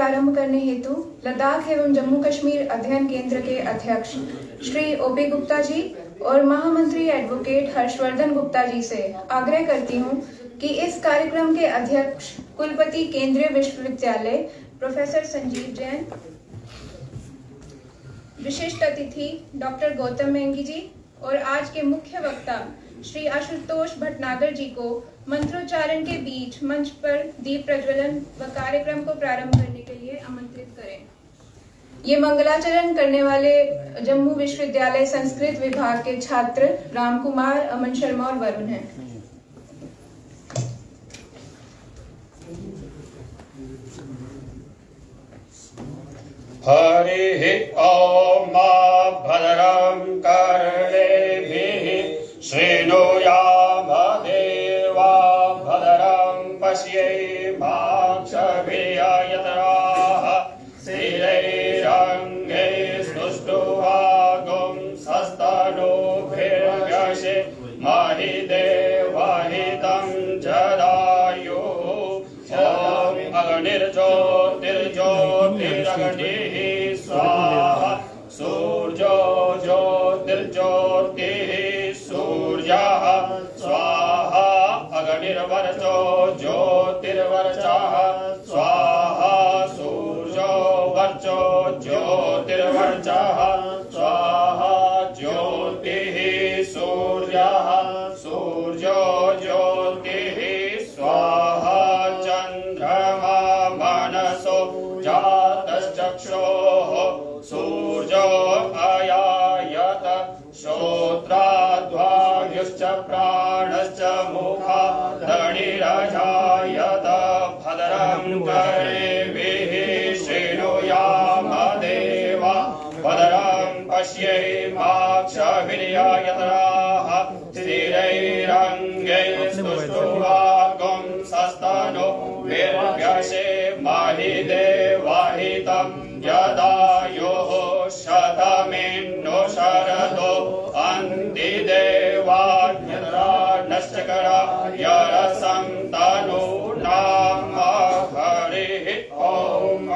प्रारंभ करने हेतु लद्दाख एवं जम्मू कश्मीर अध्ययन केंद्र के अध्यक्ष श्री ओपी गुप्ता जी और महामंत्री एडवोकेट हर्षवर्धन गुप्ता जी से आग्रह करती हूं कि इस कार्यक्रम के अध्यक्ष कुलपति केंद्रीय विश्वविद्यालय प्रोफेसर संजीव जैन, विशिष्ट अतिथि डॉक्टर गौतम मेंगी जी और आज के मुख्य वक्ता श्री आशुतोष भटनागर जी को मंत्रोच्चारण के बीच मंच पर दीप प्रज्वलन व कार्यक्रम को प्रारंभ करने के लिए आमंत्रित करें। ये मंगलाचरण करने वाले जम्मू विश्वविद्यालय संस्कृत विभाग के छात्र राम कुमार, अमन शर्मा और वरुण हैं। हरि ओम भद्रं कर्णेभिः शृणुयाम देवा भद्रं पश्येमाक्षभिर्यजत्राः स्थिरैरङ्गैः स्तुष्ट्वा स्तनूभिर्यशे महि देवहितं जदायुः। ॐ अग्निर्ज्योतिर्ज्योतिरग्निः स्वाहा सूर्यो ज्योतिर्ज्योतिः सूर्यः स्वाहा अग्निर्वर्चो ज्योतिर्वर्चः स्वाहा सूर्यो वर्चो ज्योतिर्वर्चः स्वाहा ज्योतिः सूर्यः सूर्यो ज्योतिः स्वाहा चन्द्रमा मनसो जातश्चक्षुः सूर्यो अयायत श्रोत्राद्वायुश्च प्राणश्च मुखादनिरजायत भद्रं कर्णेभिः शृणुयाम देवा भद्रं पश्येमाक्षभिर्यजत्राः स्थिरैरङ्गैः स्तुष्ट्वा स्तनूभिर्यशे महि देवहितं जदायुः। शतमेन्दु शरदो अन्ति देवान्यत्रा नश्चकरायरसं तनूनां हरिः ओम।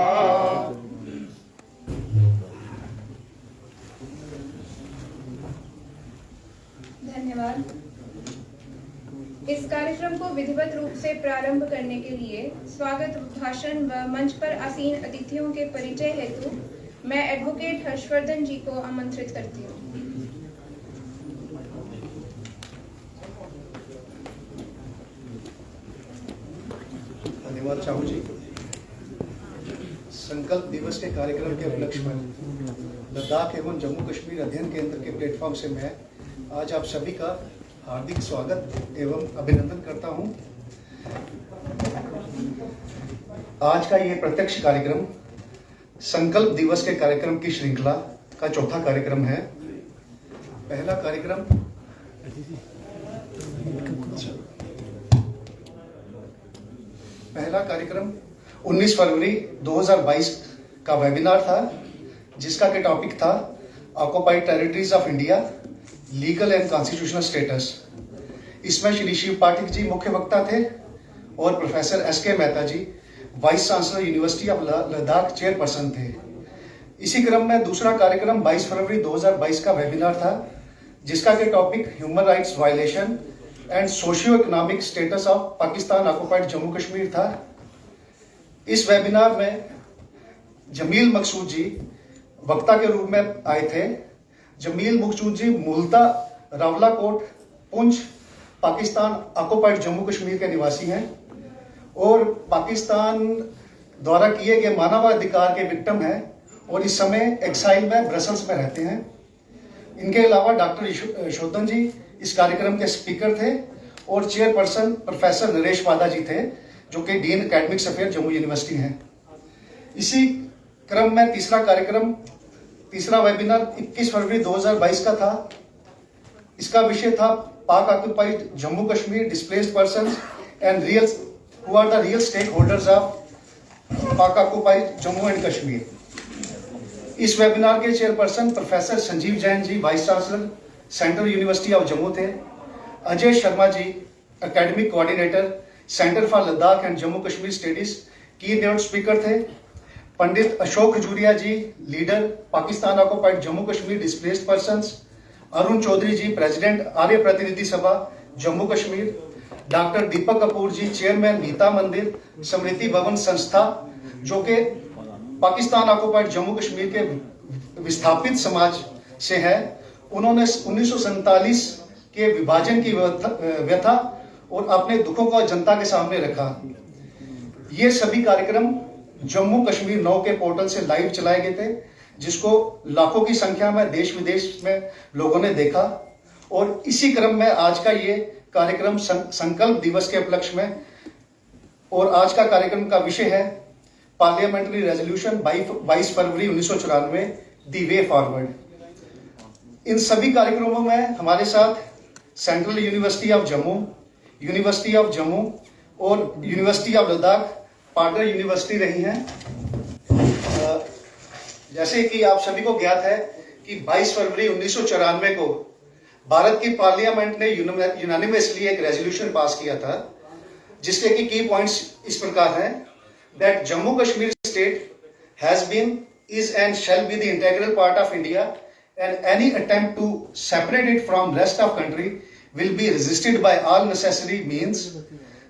धन्यवाद। इस कार्यक्रम को विधिवत रूप से प्रारंभ करने के लिए स्वागत भाषण व मंच पर आसीन अतिथियों के परिचय हेतु मैं एडवोकेट हर्षवर्धन जी को आमंत्रित करती हूँ। धन्यवाद चाहू जी। संकल्प दिवस के कार्यक्रम के उपलक्ष्य में लद्दाख एवं जम्मू कश्मीर अध्ययन केंद्र के प्लेटफॉर्म से मैं आज आप सभी का हार्दिक स्वागत एवं अभिनंदन करता हूं। आज का ये प्रत्यक्ष कार्यक्रम संकल्प दिवस के कार्यक्रम की श्रृंखला का चौथा कार्यक्रम है। पहला कार्यक्रम 19 फरवरी 2022 का वेबिनार था, जिसका के टॉपिक था occupied territories of India legal and constitutional status. इसमें श्री शिव पाठक जी मुख्य वक्ता थे और professor S K. Mehta ji vice chancellor university of Ladakh chairperson थे। इसी क्रम में दूसरा कार्यक्रम 22 फरवरी 2022 का वेबिनार था, जिसका के topic human rights violation and socio economic status of Pakistan occupied Jammu Kashmir था। इस वेबिनार में जमील मकसूद जी वक्ता के रूप में आए थे। जमील मकसूद जी मूलतः रावलाकोट, पुंछ, पाकिस्तान ऑक्युपाइड जम्मू कश्मीर के निवासी हैं और पाकिस्तान द्वारा किए गए मानवाधिकार के विक्टिम हैं और इस समय एक्साइल में ब्रसल्स में रहते हैं। इनके अलावा डॉक्टर यशोधन जी इस कार्यक्रम के स्पीकर थे और चेयरपर्सन प्रोफेसर नरेश वादा जी थे, जो कि dean academics affair Jammu university हैं। इसी क्रम में तीसरा वेबिनार 21 फरवरी 2022 का था। इसका विषय था Pak occupied Jammu Kashmir displaced persons and who are the real stakeholders of Pak occupied Jammu and Kashmir. इस वेबिनार के chairperson professor Sanjeev Jain ji vice chancellor central university of Jammu थे। Ajay Sharma ji academic coordinator centre for Ladakh and Jammu Kashmir studies keynote speaker थे। Pandit Ashok Khajuria ji, leader Pakistan occupied Jammu Kashmir displaced persons, Arun Chaudhary ji, president Arya प्रतिनिधि सभा Jammu Kashmir, doctor Deepak Kapoor जी, chairman Gita मंदिर स्मृति भवन संस्था, जो कि पाकिस्तान ऑक्युपाइड जम्मू कश्मीर के विस्थापित समाज से है। उन्होंने 1947 के विभाजन की व्यथा और अपने दुखों को जनता के सामने रखा। ये सभी कार्यक्रम जम्मू कश्मीर नाउ के पोर्टल से लाइव चलाए गए थे, जिसको लाखों की संख्या में देश विदेश में लोगों ने देखा। और इसी क्रम में आज का ये कार्यक्रम संकल्प दिवस के उपलक्ष्य में, और आज का कार्यक्रम का विषय है पार्लियामेंट्री रेजोल्यूशन 22 फरवरी 1994 दी वे फॉरवर्ड। इन सभी कार्यक्रमों में हमारे साथ central university of Jammu, university of Jammu और university of Ladakh partner university रही हैं। जैसे कि आप सभी को ज्ञात है कि 22 फरवरी 1994 को भारत की पार्लियामेंट ने यूनानिमसली एक रेजोल्यूशन पास किया था, जिसके की पॉइंट्स इस प्रकार हैं that Jammu Kashmir state has been, is and shall be the integral part of India and any attempt to separate it from rest of country will be resisted by all necessary means,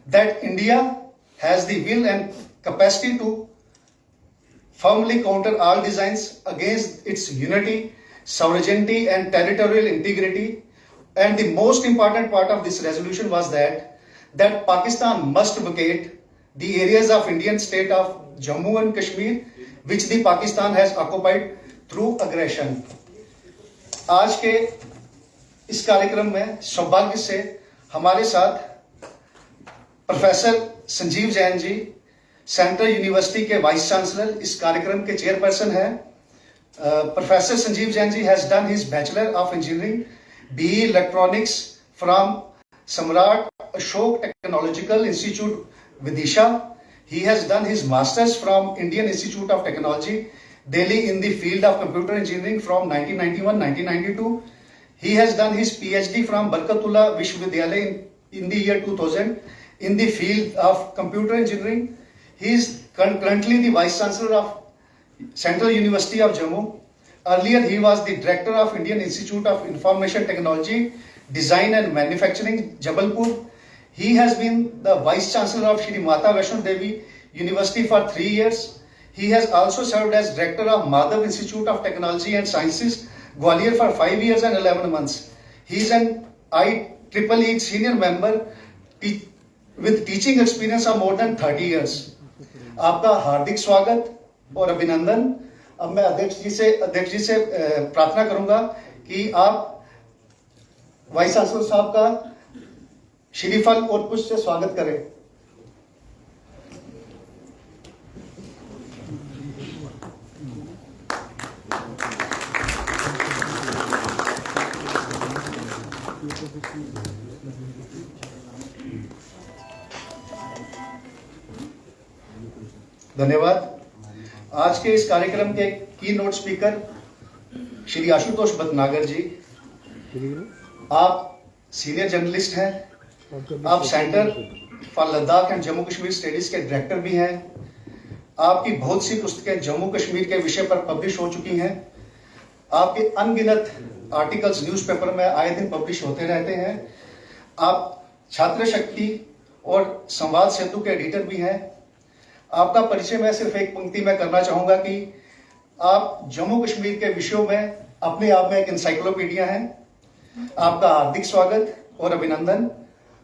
that India has the will and capacity to firmly counter all designs against its unity, sovereignty and territorial integrity. And the most important part of this resolution was that Pakistan must vacate the areas of Indian state of Jammu and Kashmir which the Pakistan has occupied through aggression. आज के इस कार्यक्रम में सौभाग्य से हमारे साथ professor Sanjeev Jain ji, central university के वाइस चांसलर, इस कार्यक्रम के चेयरपर्सन हैं। Professor Sanjeev Jain ji has done his bachelor of engineering BE electronics from Samrat Ashok technological institute Vidisha. He has done his masters from Indian institute of technology Delhi in the field of computer engineering from 1991-1992। He has done his PhD from Barkatullah Vishwavidyalaya in the year 2000 in the field of computer engineering. He is currently the Vice Chancellor of Central University of Jammu. Earlier, he was the Director of Indian Institute of Information Technology, Design and Manufacturing, Jabalpur. He has been the Vice Chancellor of Shri Mata Vaishno Devi University for 3 years. He has also served as Director of Madhav Institute of Technology and Sciences, Gwalior for 5 years and 11 months. He is an IEEE senior member with teaching experience of more than 30 years. आपका हार्दिक स्वागत और अभिनंदन। अब मैं अध्यक्ष जी से प्रार्थना करूंगा कि आप वाइस चांसलर साहब का श्रीफल और पुष्प से स्वागत करें। धन्यवाद। आज के इस कार्यक्रम के की नोट स्पीकर श्री आशुतोष भटनागर जी। आप सीनियर जर्नलिस्ट हैं, आप centre for Ladakh and Jammu Kashmir studies के डायरेक्टर भी हैं। आपकी बहुत सी पुस्तकें जम्मू कश्मीर के विषय पर पब्लिश हो चुकी हैं। आपके अनगिनत आर्टिकल्स न्यूज़पेपर में आए दिन पब्लिश होते रहते हैं। आप छात्र शक्ति और संवाद सेतु के एडिटर भी हैं। आपका परिचय मैं सिर्फ एक पंक्ति में करना चाहूंगा कि आप जम्मू कश्मीर के विषयों में अपने आप में एक इंसाइक्लोपीडिया हैं। आपका हार्दिक स्वागत और अभिनंदन।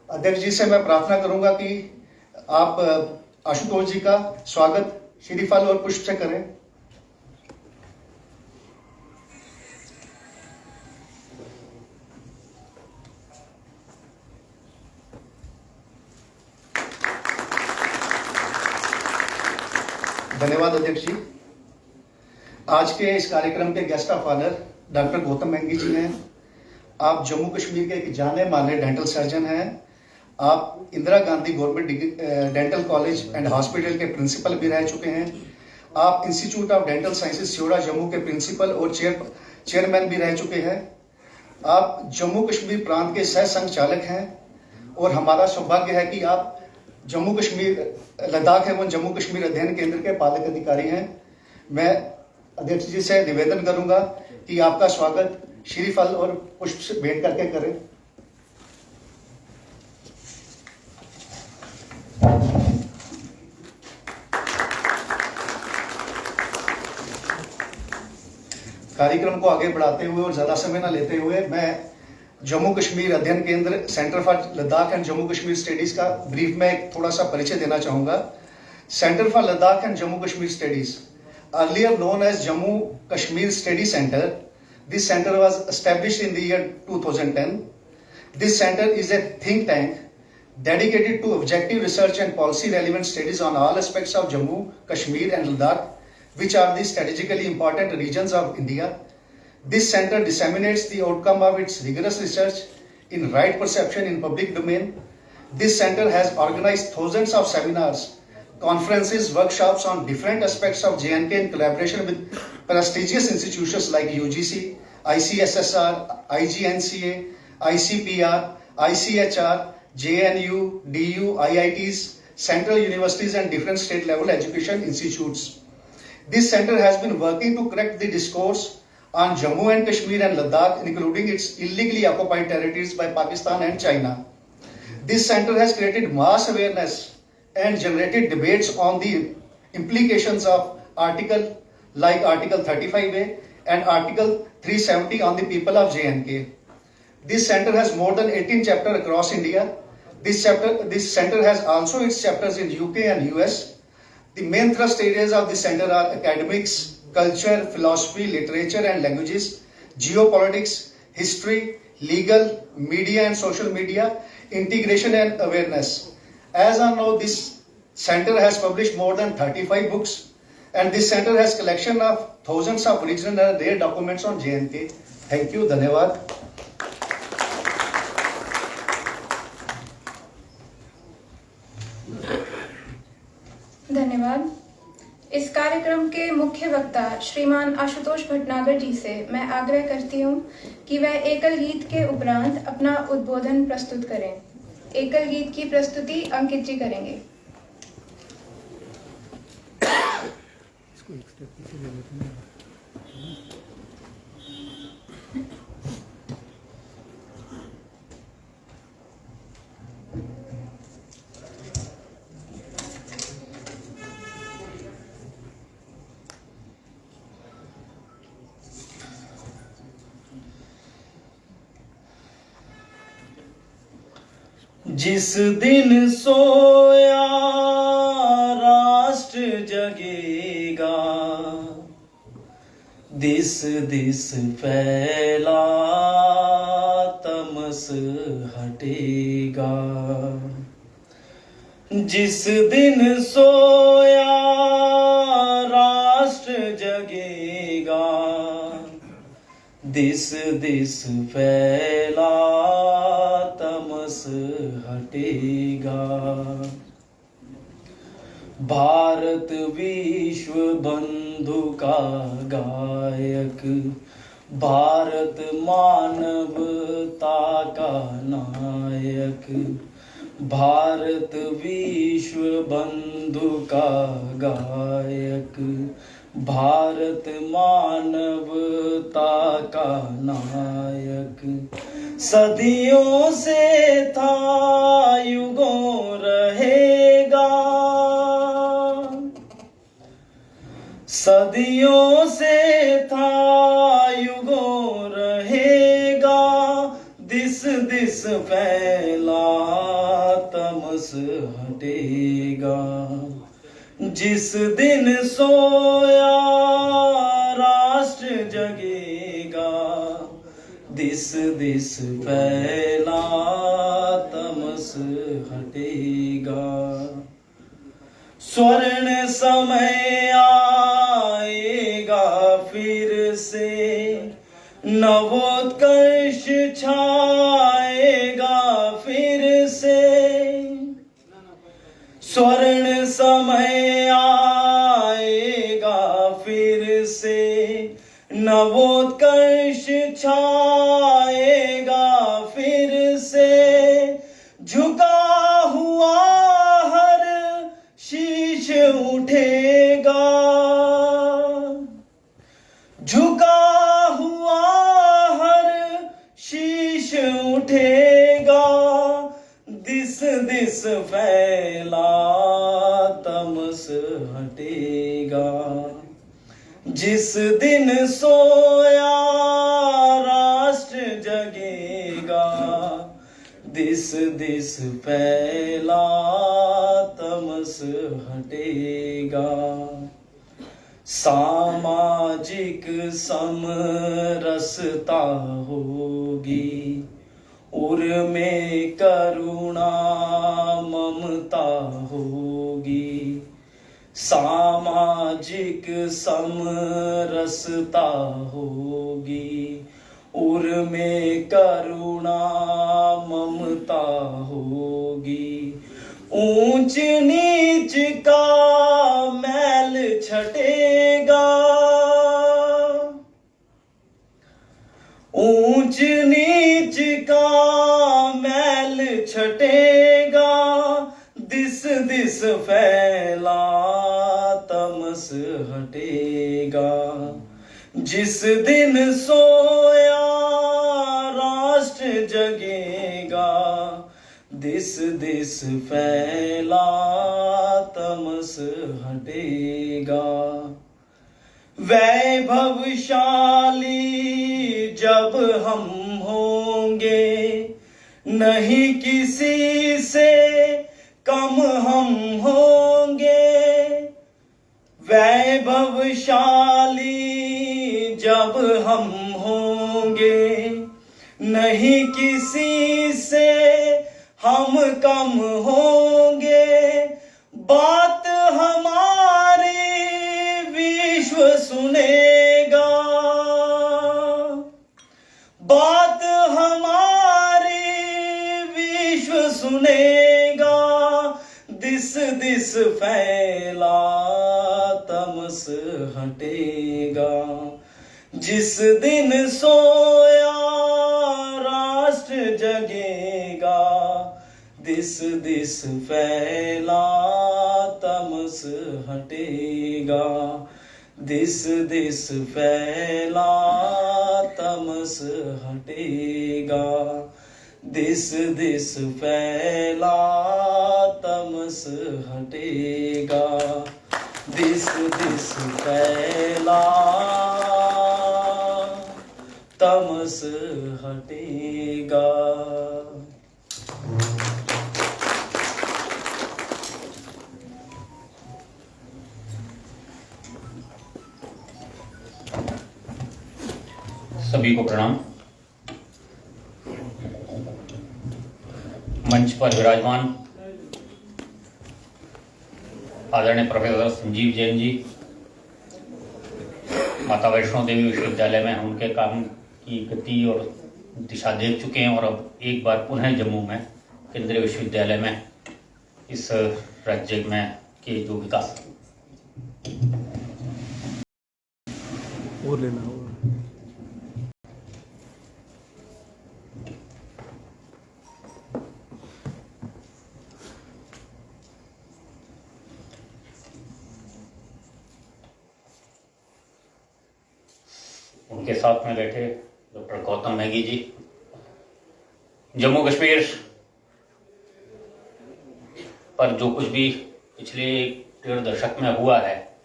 अध्यक्ष जी से मैं प्रार्थना करूंगा कि आप आशुतोष जी का स्वागत श्रीफल और पुष्प से करें। धन्यवाद अध्यक्ष जी। आज के इस कार्यक्रम के guest of honour doctor Gautam Mengi ji हैं। आप जम्मू कश्मीर के एक जाने माने डेंटल सर्जन हैं। आप Indira Gandhi government dental college and hospital के प्रिंसिपल भी रह चुके हैं। आप institute of dental sciences Sidhra Jammu के प्रिंसिपल और चेयरमैन भी रह चुके हैं। आप जम्मू कश्मीर प्रांत के सह संचालक हैं और हमारा सौभाग्य है कि आप जम्मू कश्मीर लद्दाख एवं जम्मू कश्मीर अध्ययन केंद्र के पालक अधिकारी हैं। मैं अध्यक्ष जी से निवेदन करूंगा कि आपका स्वागत श्रीफल और पुष्प से भेंट करके करें। कार्यक्रम को आगे बढ़ाते हुए और ज्यादा समय न लेते हुए मैं जम्मू कश्मीर अध्ययन केंद्र centre for Ladakh and Jammu Kashmir studies का ब्रीफ में एक थोड़ा सा परिचय देना चाहूंगा। Centre for Ladakh and Jammu Kashmir studies, earlier known as Jammu Kashmir Study Center. This center was established in the year 2010. This center is a think tank dedicated to objective research and policy relevant studies on all aspects of Jammu, Kashmir and Ladakh, which are the strategically important regions of India. This center disseminates the outcome of its rigorous research in right perception in public domain. This center has organized thousands of seminars, conferences, workshops on different aspects of J&K in collaboration with prestigious institutions like UGC, ICSSR, IGNCA, ICPR, ICHR, JNU, DU, IITs, central universities and different state level education institutes. This center has been working to correct the discourse on Jammu and Kashmir and Ladakh, including its illegally occupied territories by Pakistan and China. This center has created mass awareness and generated debates on the implications of Article 35A and Article 370 on the people of J&K. This center has more than 18 chapters across India. This center has also its chapters in UK and US. The main thrust areas of the center are academics, culture, philosophy, literature and languages, geopolitics, history, legal, media and social media, integration and awareness. As I know, this center has published more than 35 books, and this center has collection of thousands of original and rare documents on J&K. Thank you. धन्यवाद। धन्यवाद। इस कार्यक्रम के मुख्य वक्ता श्रीमान आशुतोष भटनागर जी से मैं आग्रह करती हूँ कि वह एकल गीत के उपरांत अपना उद्बोधन प्रस्तुत करें। एकल गीत की प्रस्तुति अंकित जी करेंगे। जिस दिन सोया राष्ट्र जगेगा, दिस दिस फैला तमस हटेगा। जिस दिन सोया राष्ट्र जगेगा, दिस दिस फैला तमस हटेगा। भारत विश्व बंधु का गायक, भारत मानवता का नायक, भारत विश्व बंधु का गायक, भारत मानवता का नायक। सदियों से था युगों रहेगा, सदियों से था युगों रहेगा। दिस दिस फैला तमस हटेगा। जिस दिन सोया राष्ट्र जगेगा, दिस दिस फैला तमस हटेगा। स्वर्ण समय आएगा फिर से, नवोत्कर्ष छाएगा फिर से। स्वर्ण समय आएगा फिर से, नवोत्कर्ष छाएगा फिर से। झुका हुआ हर शीश उठेगा, दिस फैला तमस हटेगा। जिस दिन सोया राष्ट्र जगेगा, दिस दिस फैला तमस हटेगा। सामाजिक समरसता होगी, उर में करुणा ममता होगी। सामाजिक समरसता होगी, उर में करुणा ममता होगी। ऊंच नीच का मैल छटेगा, ऊंच नीच का मैल छटेगा। दिस दिस फैला तमस हटेगा। जिस दिन सोया राष्ट्र जगेगा, दिस दिस फैला तमस हटेगा। वैभवशाली जब हम होंगे, नहीं किसी से कम हम होंगे। वैभवशाली जब हम होंगे, नहीं किसी से हम कम होंगे। बात हमारी विश्व सुनेगा, बात हमारी विश्व सुनेगा। दिस दिस फैला तमस हटेगा। जिस दिन सोया राष्ट्र जगेगा, दिस दिस फैला तमस हटेगा। दिस दिस फैला तमस हटेगा। दिस दिस फैला तमस हटेगा। दिस दिस फैला तमस हटेगा। सभी को प्रणाम। मंच पर विराजमान आदरणीय प्रोफेसर संजीव जैन जी माता वैष्णो देवी विश्वविद्यालय में हम उनके काम की गति और दिशा देख चुके हैं और अब एक बार पुनः जम्मू में केंद्रीय विश्वविद्यालय में इस राज्य में के जो विकास और लेना होगा। उनके साथ में बैठे डॉक्टर गौतम मैगी जी, जम्मू कश्मीर पर जो कुछ भी पिछले 1.5 दशक में हुआ है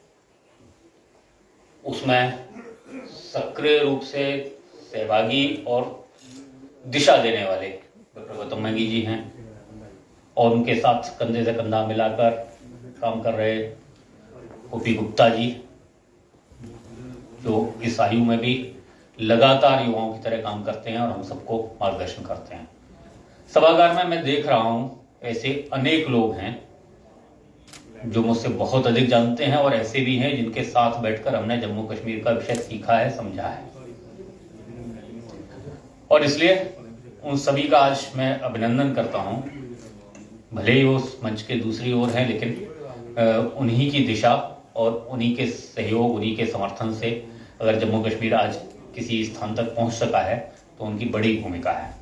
उसमें सक्रिय रूप से सहभागी और दिशा देने वाले डॉक्टर गौतम मैगी जी हैं और उनके साथ कंधे से कंधा मिलाकर काम कर रहे ओपी गुप्ता जी जो इस आयु में भी लगातार युवाओं की तरह काम करते हैं और हम सबको मार्गदर्शन करते हैं। सभागार में मैं देख रहा हूं ऐसे अनेक लोग हैं जो मुझसे बहुत अधिक जानते हैं और ऐसे भी हैं जिनके साथ बैठकर हमने जम्मू कश्मीर का विषय सीखा है, समझा है और इसलिए उन सभी का आज मैं अभिनंदन करता हूं। भले ही वो मंच के दूसरी ओर हैं लेकिन उन्हीं की दिशा और उन्हीं के सहयोग, उन्हीं के समर्थन से अगर जम्मू कश्मीर आज किसी स्थान तक पहुंच सका है तो उनकी बड़ी भूमिका है।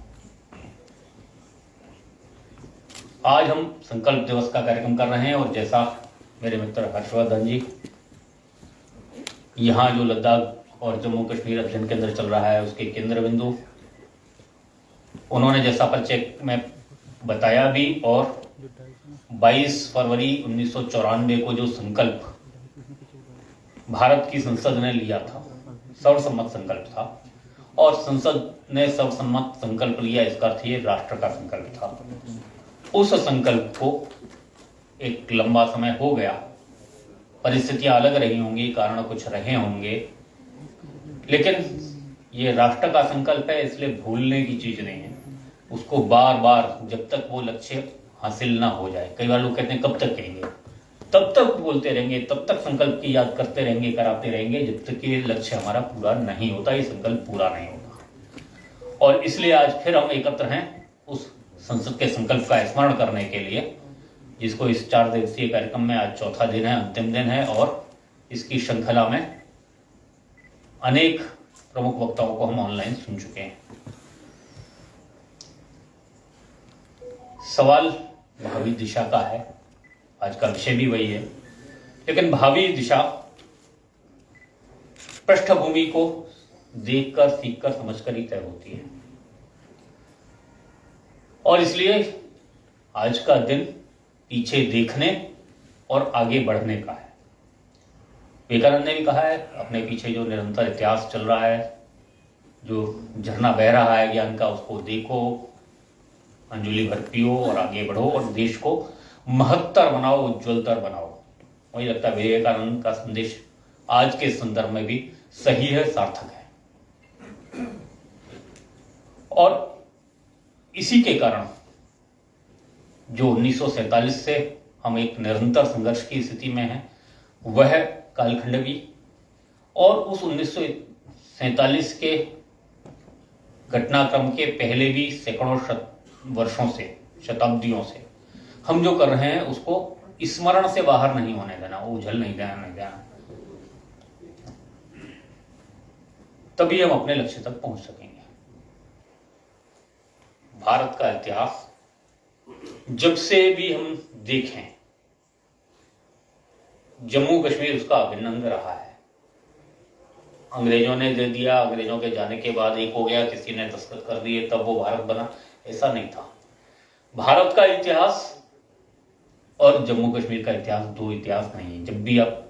आज हम संकल्प दिवस का कार्यक्रम कर रहे हैं और जैसा मेरे मित्र हर्षवर्धन जी यहाँ जो लद्दाख और जम्मू कश्मीर अध्ययन केंद्र चल रहा है उसके केंद्र बिंदु, उन्होंने जैसा परिचय में बताया भी और 22 फरवरी 1994 को जो संकल्प भारत की संसद ने लिया था, सर्वसम्मत संकल्प था, और संसद ने सर्वसम्मत संकल्प लिया, इसका अर्थ ये राष्ट्र का संकल्प था। उस संकल्प को एक लंबा समय हो गया, परिस्थितियां अलग रही होंगी, कारण कुछ रहे होंगे, लेकिन ये राष्ट्र का संकल्प है, इसलिए भूलने की चीज नहीं है। उसको बार बार जब तक वो लक्ष्य हासिल ना हो जाए, कई बार लोग कहते हैं कब तक कहेंगे, तब तक बोलते रहेंगे, तब तक संकल्प की याद करते रहेंगे, कराते रहेंगे, जब तक ये लक्ष्य हमारा पूरा नहीं होता, ये संकल्प पूरा नहीं होता। और इसलिए आज फिर हम एकत्र हैं उस संसद के संकल्प का स्मरण करने के लिए, जिसको इस 4 दिवसीय कार्यक्रम में आज चौथा दिन है, अंतिम दिन है, और इसकी श्रृंखला में अनेक प्रमुख वक्ताओं को हम ऑनलाइन सुन चुके हैं। सवाल भावी दिशा का है, आज का विषय भी वही है, लेकिन भावी दिशा पृष्ठभूमि को देखकर, सीखकर, समझकर ही तय होती है। और इसलिए आज का दिन पीछे देखने और आगे बढ़ने का है। विवेकानंद ने भी कहा है, अपने पीछे जो निरंतर इतिहास चल रहा है, जो झरना बह रहा है ज्ञान का, उसको देखो, अंजुलि भर पियो और आगे बढ़ो और देश को महत्तर बनाओ, उज्ज्वलतर बनाओ। मुझे लगता है विवेकानंद का संदेश आज के संदर्भ में भी सही है, सार्थक है। और इसी के कारण जो 1947 से हम एक निरंतर संघर्ष की स्थिति में हैं, वह कालखंड भी, और उस 1947 के घटनाक्रम के पहले भी सैकड़ों वर्षों से, शताब्दियों से हम जो कर रहे हैं उसको स्मरण से बाहर नहीं होने देना, उछल नहीं देना, तभी हम अपने लक्ष्य तक पहुंच सकेंगे। भारत का इतिहास जब से भी हम देखें, जम्मू कश्मीर उसका अभिन्न अंग रहा है। अंग्रेजों ने दे दिया, अंग्रेजों के जाने के बाद एक हो गया, किसी ने दस्तखत कर दिए, तब वो भारत बना, ऐसा नहीं था। भारत का इतिहास और जम्मू कश्मीर का इतिहास दो इतिहास नहीं है। जब भी आप,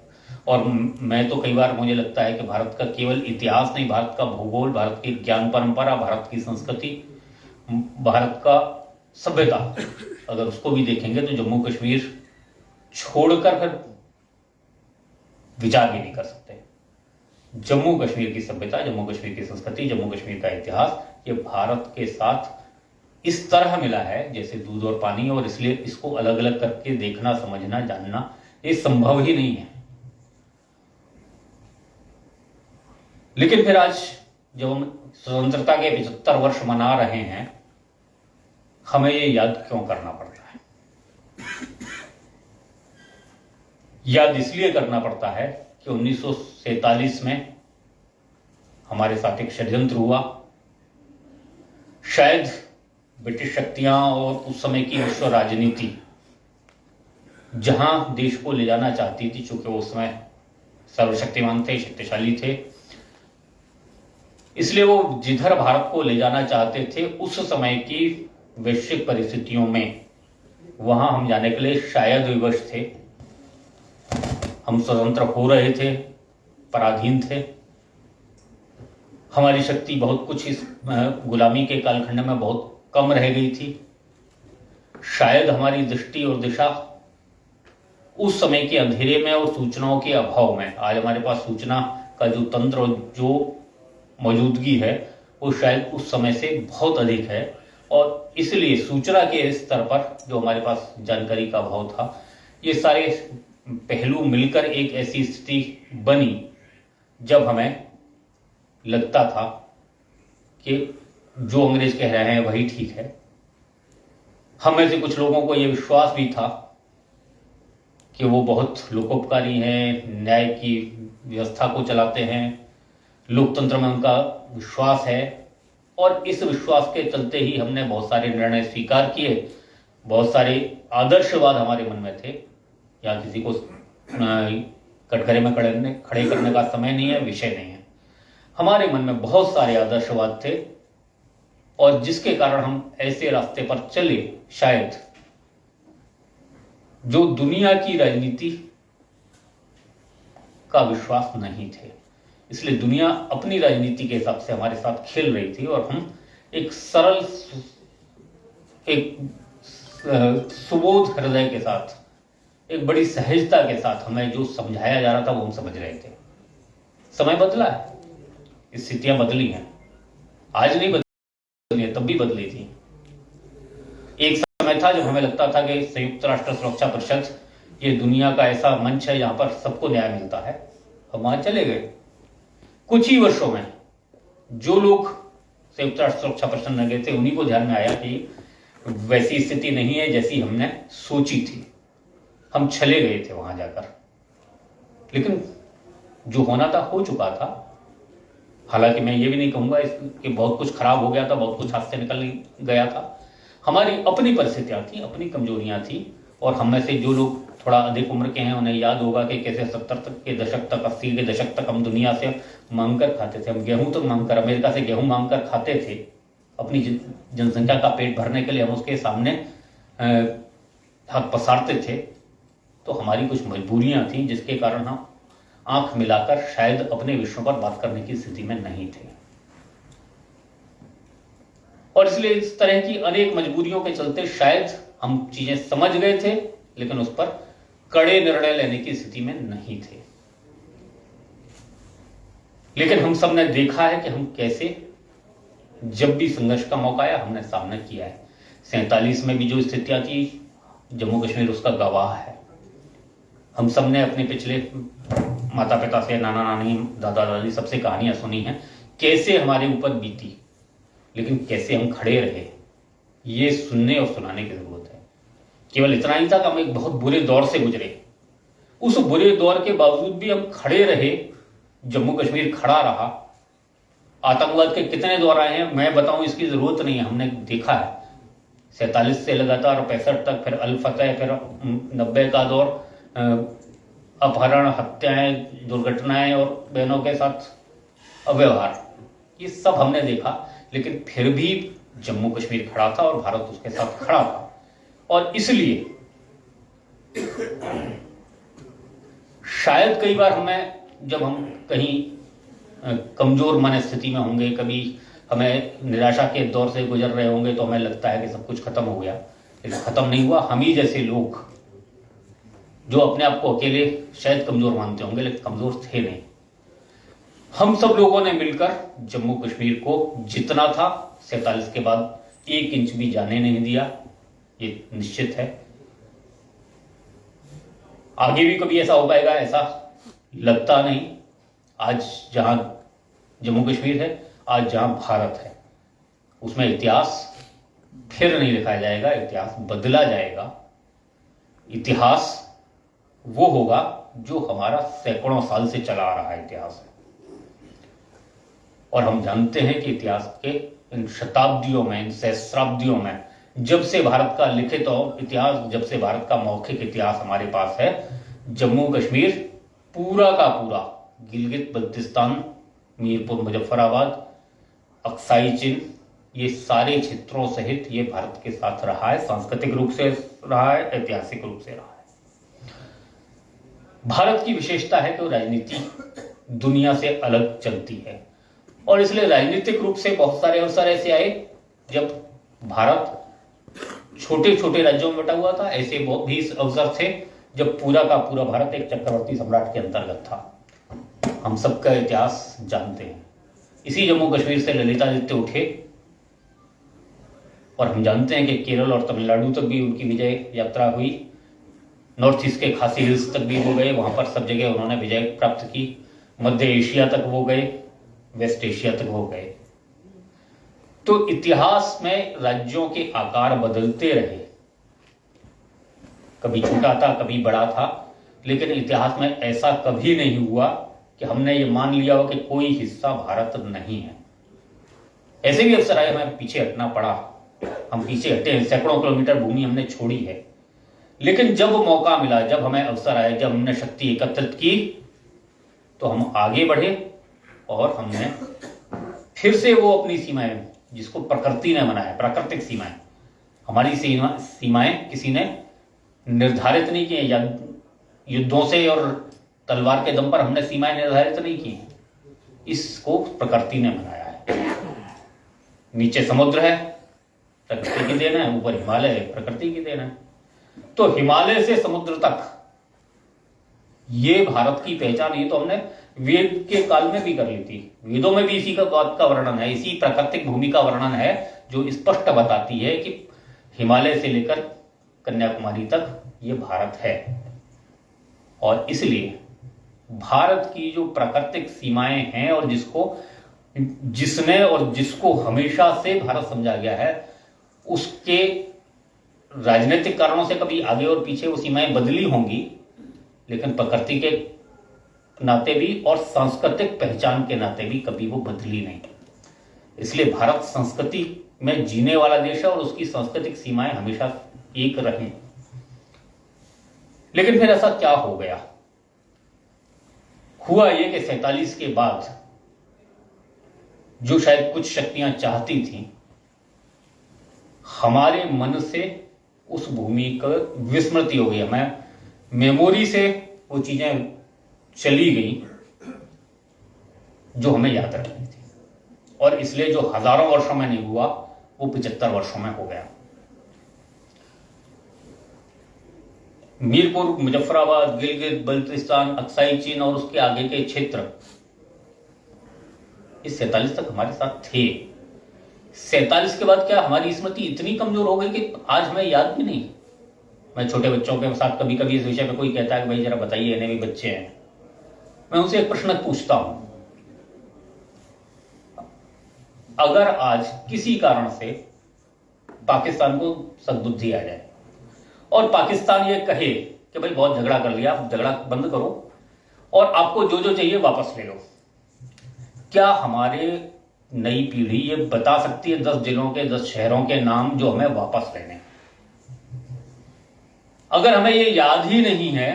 और मैं तो कई बार मुझे लगता है कि भारत का केवल इतिहास नहीं, भारत का भूगोल, भारत की ज्ञान परंपरा, भारत की संस्कृति, भारत का सभ्यता, अगर उसको भी देखेंगे तो जम्मू कश्मीर छोड़कर फिर विचार भी नहीं कर सकते। जम्मू कश्मीर की सभ्यता, जम्मू कश्मीर की संस्कृति, जम्मू कश्मीर का इतिहास, ये भारत के साथ इस तरह मिला है जैसे दूध और पानी, और इसलिए इसको अलग अलग करके देखना, समझना, जानना ये संभव ही नहीं है। लेकिन फिर आज जब हम स्वतंत्रता के 75 वर्ष मना रहे हैं, हमें ये याद क्यों करना पड़ता है? याद इसलिए करना पड़ता है कि 1947 में हमारे साथ एक षड्यंत्र हुआ। शायद ब्रिटिश शक्तियां और उस समय की विश्व राजनीति जहां देश को ले जाना चाहती थी, चूंकि वो उस समय सर्वशक्तिमान थे, शक्तिशाली थे, इसलिए वो जिधर भारत को ले जाना चाहते थे उस समय की वैश्विक परिस्थितियों में वहां हम जाने के लिए शायद विवश थे। हम स्वतंत्र हो रहे थे, पराधीन थे, हमारी शक्ति बहुत कुछ इस गुलामी के कालखंड में बहुत कम रह गई थी। शायद हमारी दृष्टि और दिशा उस समय के अंधेरे में और सूचनाओं के अभाव में, आज हमारे पास सूचना का जो तंत्र और जो मौजूदगी है वो शायद उस समय से बहुत अधिक है, और इसलिए सूचना के स्तर पर जो हमारे पास जानकारी का अभाव था, ये सारे पहलू मिलकर एक ऐसी स्थिति बनी जब हमें लगता था कि जो अंग्रेज कह रहे हैं वही ठीक है। हम में से कुछ लोगों को यह विश्वास भी था कि वो बहुत लोकोपकारी हैं, न्याय की व्यवस्था को चलाते हैं, लोकतंत्र में उनका विश्वास है, और इस विश्वास के चलते ही हमने बहुत सारे निर्णय स्वीकार किए, बहुत सारे आदर्शवाद हमारे मन में थे। यहाँ किसी को कटघरे में खड़े करने का समय नहीं है, विषय नहीं है। हमारे मन में बहुत सारे आदर्शवाद थे, और जिसके कारण हम ऐसे रास्ते पर चले शायद जो दुनिया की राजनीति का विश्वास नहीं थे। इसलिए दुनिया अपनी राजनीति के हिसाब से हमारे साथ खेल रही थी और हम एक सरल, एक सुबोध हृदय के साथ, एक बड़ी सहजता के साथ हमें जो समझाया जा रहा था वो हम समझ रहे थे। समय बदला है, स्थितियां बदली हैं, आज नहीं बदली है, तब भी बदली थी। एक समय था जब हमें लगता था कि संयुक्त राष्ट्र सुरक्षा परिषद ये दुनिया का ऐसा मंच है जहां पर सबको न्याय मिलता है। हम वहां चले गए। कुछ ही वर्षों में जो लोग संयुक्त राष्ट्र सुरक्षा परिषद में गए थे उन्हीं को ध्यान में आया कि वैसी स्थिति नहीं है जैसी हमने सोची थी। हम चले गए थे वहां जाकर, लेकिन जो होना था हो चुका था। हालांकि मैं ये भी नहीं कहूंगा कि बहुत कुछ खराब हो गया था, बहुत कुछ हाथ से निकल गया था। हमारी अपनी परिस्थितियां थी, अपनी कमजोरियां थी, और हम में से जो लोग थोड़ा अधिक उम्र के हैं उन्हें याद होगा कि कैसे 70 के दशक तक, 80 के दशक तक हम दुनिया से मांग कर खाते थे। हम गेहूं तो मांग कर, अमेरिका से गेहूं मांग कर खाते थे अपनी जनसंख्या का पेट भरने के लिए। हम उसके सामने हाथ पसारते थे। तो हमारी कुछ मजबूरियां थी जिसके कारण हम आंख मिलाकर शायद अपने विषयों पर बात करने की स्थिति में नहीं थे, और इसलिए इस तरह की अनेक मजबूरियों के चलते शायद हम चीजें समझ गए थे, लेकिन उस पर कड़े निर्णय लेने की स्थिति में नहीं थे। लेकिन हम सब ने देखा है कि हम कैसे जब भी संघर्ष का मौका आया हमने सामना किया है। 47 में भी जो स्थितियां थी, जम्मू कश्मीर उसका गवाह है। हम सब ने अपने पिछले माता पिता से, नाना नानी, दादा दादी सबसे कहानियां सुनी हैं कैसे हमारे ऊपर बीती, लेकिन कैसे हम खड़े रहे, ये सुनने और सुनाने की जरूरत है। केवल इतना ही था कि हम एक बहुत बुरे दौर से गुजरे, उस बुरे दौर के बावजूद भी हम खड़े रहे, जम्मू कश्मीर खड़ा रहा। आतंकवाद के कितने दौर आए हैं मैं बताऊं, इसकी जरूरत नहीं है, हमने देखा है। 47 से लगातार 65 तक, फिर अल फतेह, फिर 90 का दौर, अपहरण, हत्याएं, दुर्घटनाएं और बहनों के साथ अव्यवहार, ये सब हमने देखा। लेकिन फिर भी जम्मू कश्मीर खड़ा था और भारत उसके साथ खड़ा था। और इसलिए शायद कई बार हमें, जब हम कहीं कमजोर मन स्थिति में होंगे, कभी हमें निराशा के दौर से गुजर रहे होंगे, तो हमें लगता है कि सब कुछ खत्म हो गया, लेकिन खत्म नहीं हुआ। हम ही जैसे लोग जो अपने आप को अकेले शायद कमजोर मानते होंगे, लेकिन कमजोर थे नहीं। हम सब लोगों ने मिलकर जम्मू कश्मीर को जितना था 47 के बाद 1 इंच भी जाने नहीं दिया, ये निश्चित है। आगे भी कभी ऐसा हो पाएगा ऐसा लगता नहीं। आज जहां जम्मू कश्मीर है, आज जहां भारत है, उसमें इतिहास फिर नहीं लिखा जाएगा, इतिहास बदला जाएगा। इतिहास वो होगा जो हमारा सैकड़ों साल से चला आ रहा इतिहास है, और हम जानते हैं कि इतिहास के इन शताब्दियों में, इन सहस्राब्दियों में, जब से भारत का लिखित और इतिहास, जब से भारत का मौखिक इतिहास हमारे पास है, जम्मू कश्मीर पूरा का पूरा, गिलगित बल्तिस्तान, मीरपुर, मुजफ्फराबाद, अक्साई चिन, ये सारे क्षेत्रों सहित ये भारत के साथ रहा है। सांस्कृतिक रूप से रहा है, ऐतिहासिक रूप से रहा है। भारत की विशेषता है कि वो राजनीति दुनिया से अलग चलती है, और इसलिए राजनीतिक रूप से बहुत सारे अवसर ऐसे आए जब भारत छोटे छोटे राज्यों में बटा हुआ था। ऐसे बहुत भी अवसर थे जब पूरा का पूरा भारत एक चक्रवर्ती सम्राट के अंतर्गत था। हम सबका इतिहास जानते हैं। इसी जम्मू कश्मीर से ललितादित्य उठे, और हम जानते हैं कि केरल और तमिलनाडु तक भी उनकी विजय यात्रा हुई। नॉर्थ ईस्ट के खासी हिल्स तक भी वो गए, वहां पर सब जगह उन्होंने विजय प्राप्त की। मध्य एशिया तक वो गए, वेस्ट एशिया तक वो गए। तो इतिहास में राज्यों के आकार बदलते रहे, कभी छोटा था, कभी बड़ा था, लेकिन इतिहास में ऐसा कभी नहीं हुआ कि हमने ये मान लिया हो कि कोई हिस्सा भारत नहीं है। ऐसे भी अवसर आए, हमें पीछे हटना पड़ा, हम पीछे हटे हैं, सैकड़ों किलोमीटर भूमि हमने छोड़ी है। लेकिन जब मौका मिला, जब हमें अवसर आया, जब हमने शक्ति एकत्रित की, तो हम आगे बढ़े और हमने फिर से वो अपनी सीमाएं, जिसको प्रकृति ने बनाया, प्राकृतिक सीमाएं, हमारी सीमाएं किसी ने निर्धारित नहीं किए, या युद्धों से और तलवार के दम पर हमने सीमाएं निर्धारित नहीं की। इसको प्रकृति ने बनाया है। नीचे समुद्र है, प्रकृति की देन है, ऊपर हिमालय है, प्रकृति की देन है। तो हिमालय से समुद्र तक ये भारत की पहचान, ये तो हमने वेद के काल में भी कर ली थी। वेदों में भी इसी का बात का वर्णन है, इसी प्राकृतिक भूमि का वर्णन है जो स्पष्ट बताती है कि हिमालय से लेकर कन्याकुमारी तक ये भारत है। और इसलिए भारत की जो प्राकृतिक सीमाएं हैं और जिसको हमेशा से भारत समझा गया है, उसके राजनीतिक कारणों से कभी आगे और पीछे वो सीमाएं बदली होंगी, लेकिन प्रकृति के नाते भी और सांस्कृतिक पहचान के नाते भी कभी वो बदली नहीं। इसलिए भारत संस्कृति में जीने वाला देश है और उसकी सांस्कृतिक सीमाएं हमेशा एक रही। लेकिन फिर ऐसा क्या हो गया? हुआ ये कि 47 के बाद जो शायद कुछ शक्तियां चाहती थी, हमारे मन से उस भूमि का विस्मृति हो गई। हमें मेमोरी से वो चीजें चली गई जो हमें याद रखनी थी, और इसलिए जो हजारों वर्षों में नहीं हुआ वो 75 वर्षों में हो गया। मीरपुर, मुजफ्फराबाद, गिलगित बल्तिस्तान, अक्साई चीन और उसके आगे के क्षेत्र इस 47 तक हमारे साथ थे। 47 के बाद क्या हमारी स्मृति इतनी कमजोर हो गई कि आज हमें याद भी नहीं। मैं छोटे बच्चों के साथ कभी कभी इस विषय पे कोई कहता है कि भाई जरा बताइए, इन्हें भी बच्चे हैं, मैं उनसे एक प्रश्न पूछता हूं, अगर आज किसी कारण से पाकिस्तान को सद्बुद्धि आ जाए और पाकिस्तान ये कहे कि भाई बहुत झगड़ा कर लिया, आप झगड़ा बंद करो और आपको जो जो चाहिए वापस ले लो, क्या हमारे नई पीढ़ी ये बता सकती है 10 जिलों के 10 शहरों के नाम जो हमें वापस लेने? अगर हमें ये याद ही नहीं है,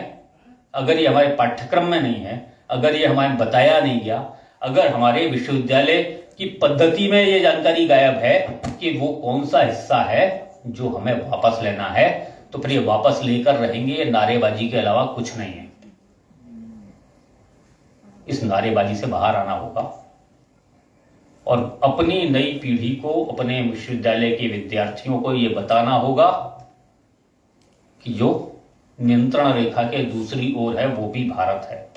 अगर ये हमारे पाठ्यक्रम में नहीं है, अगर ये हमें बताया नहीं गया, अगर हमारे विश्वविद्यालय की पद्धति में ये जानकारी गायब है कि वो कौन सा हिस्सा है जो हमें वापस लेना है, तो फिर ये वापस लेकर रहेंगे, ये नारेबाजी के अलावा कुछ नहीं है। इस नारेबाजी से बाहर आना होगा और अपनी नई पीढ़ी को, अपने विश्वविद्यालय के विद्यार्थियों को ये बताना होगा कि जो नियंत्रण रेखा के दूसरी ओर है वो भी भारत है।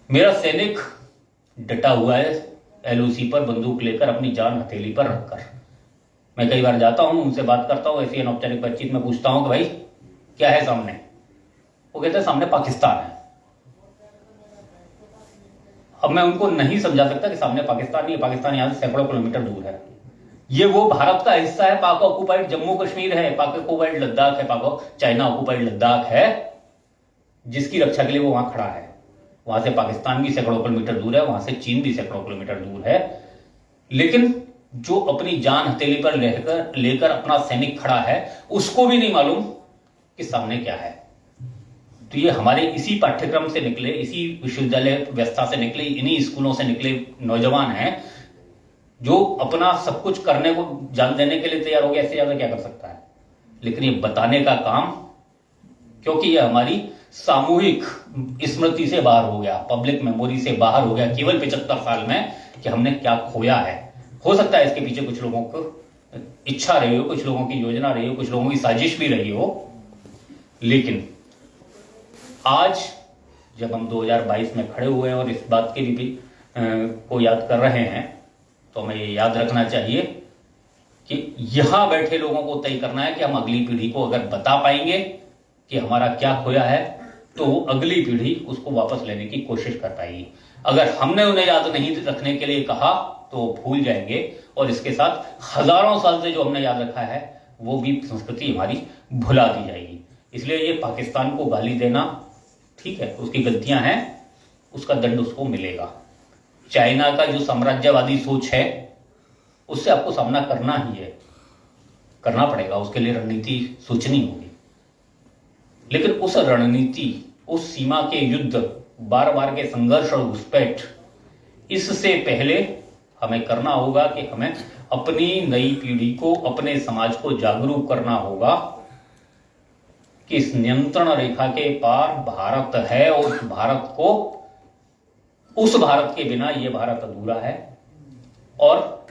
मेरा सैनिक डटा हुआ है एलओसी पर बंदूक लेकर, अपनी जान हथेली पर रखकर। मैं कई बार जाता हूं, उनसे बात करता हूं, ऐसी अनौपचारिक बातचीत में पूछता हूं कि भाई क्या है सामने? वो कहते हैं सामने पाकिस्तान है। अब मैं उनको नहीं समझा सकता कि सामने पाकिस्तान नहीं है, पाकिस्तान यहां से सैकड़ों किलोमीटर दूर है। ये वो भारत का हिस्सा है, पाक ऑक्युपाइड जम्मू कश्मीर है, पाक ऑक्युपाइड लद्दाख है, चाइना ऑक्युपाइड लद्दाख है, जिसकी रक्षा के लिए वो वहां खड़ा है। वहां से पाकिस्तान भी सैकड़ों किलोमीटर दूर है, वहां से चीन भी सैकड़ों किलोमीटर दूर है। लेकिन जो अपनी जान हथेली पर लेकर अपना सैनिक खड़ा है, उसको भी नहीं मालूम कि सामने क्या है। तो ये हमारे इसी पाठ्यक्रम से निकले, इसी विश्वविद्यालय व्यवस्था से निकले, इन्हीं स्कूलों से निकले नौजवान हैं जो अपना सब कुछ करने को जान देने के लिए तैयार हो गया। इससे ज्यादा क्या कर सकता है? लेकिन ये बताने का काम, क्योंकि ये हमारी सामूहिक स्मृति से बाहर हो गया, पब्लिक मेमोरी से बाहर हो गया केवल 75 साल में, कि हमने क्या खोया है। हो सकता है इसके पीछे कुछ लोगों को इच्छा रही हो, कुछ लोगों की योजना रही हो, कुछ लोगों की साजिश भी रही हो, लेकिन आज जब हम 2022 में खड़े हुए हैं और इस बात के भी को याद कर रहे हैं, तो हमें ये याद रखना चाहिए कि यहां बैठे लोगों को तय करना है कि हम अगली पीढ़ी को अगर बता पाएंगे कि हमारा क्या खोया है, तो अगली पीढ़ी उसको वापस लेने की कोशिश कर पाएगी। अगर हमने उन्हें याद नहीं रखने के लिए कहा तो वो भूल जाएंगे, और इसके साथ हजारों साल से जो हमने याद रखा है वो भी संस्कृति हमारी भुला दी जाएगी। इसलिए ये पाकिस्तान को गाली देना ठीक है, उसकी गलतियां हैं, उसका दंड उसको मिलेगा। चाइना का जो साम्राज्यवादी सोच है उससे आपको सामना करना ही है, करना पड़ेगा, उसके लिए रणनीति सोचनी होगी। लेकिन उस रणनीति, उस सीमा के युद्ध, बार बार के संघर्ष और घुसपैठ, इससे पहले हमें करना होगा कि हमें अपनी नई पीढ़ी को, अपने समाज को जागरूक करना होगा कि इस नियंत्रण रेखा के पार भारत है और उस भारत के बिना ये भारत अधूरा है। और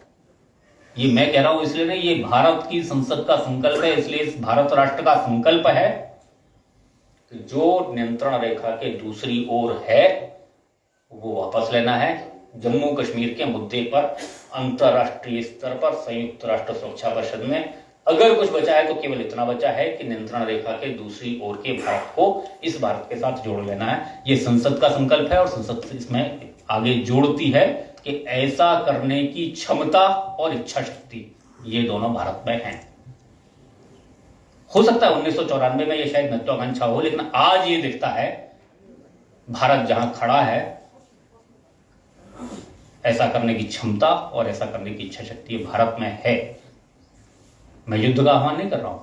ये मैं कह रहा हूं इसलिए नहीं, ये भारत की संसद का संकल्प है, इसलिए इस भारत राष्ट्र का संकल्प है कि जो नियंत्रण रेखा के दूसरी ओर है वो वापस लेना है। जम्मू कश्मीर के मुद्दे पर अंतरराष्ट्रीय स्तर पर संयुक्त राष्ट्र सुरक्षा परिषद में अगर कुछ बचा है तो केवल इतना बचा है कि नियंत्रण रेखा के दूसरी ओर के भारत को इस भारत के साथ जोड़ लेना है। यह संसद का संकल्प है और संसद इसमें आगे जोड़ती है कि ऐसा करने की क्षमता और इच्छा शक्ति ये दोनों भारत में हैं। हो सकता है 1994 में यह शायद महत्वाकांक्षा हो, लेकिन आज ये दिखता है भारत जहां खड़ा है ऐसा करने की क्षमता और ऐसा करने की इच्छा शक्ति भारत में है। मैं युद्ध का आह्वान नहीं कर रहा हूं,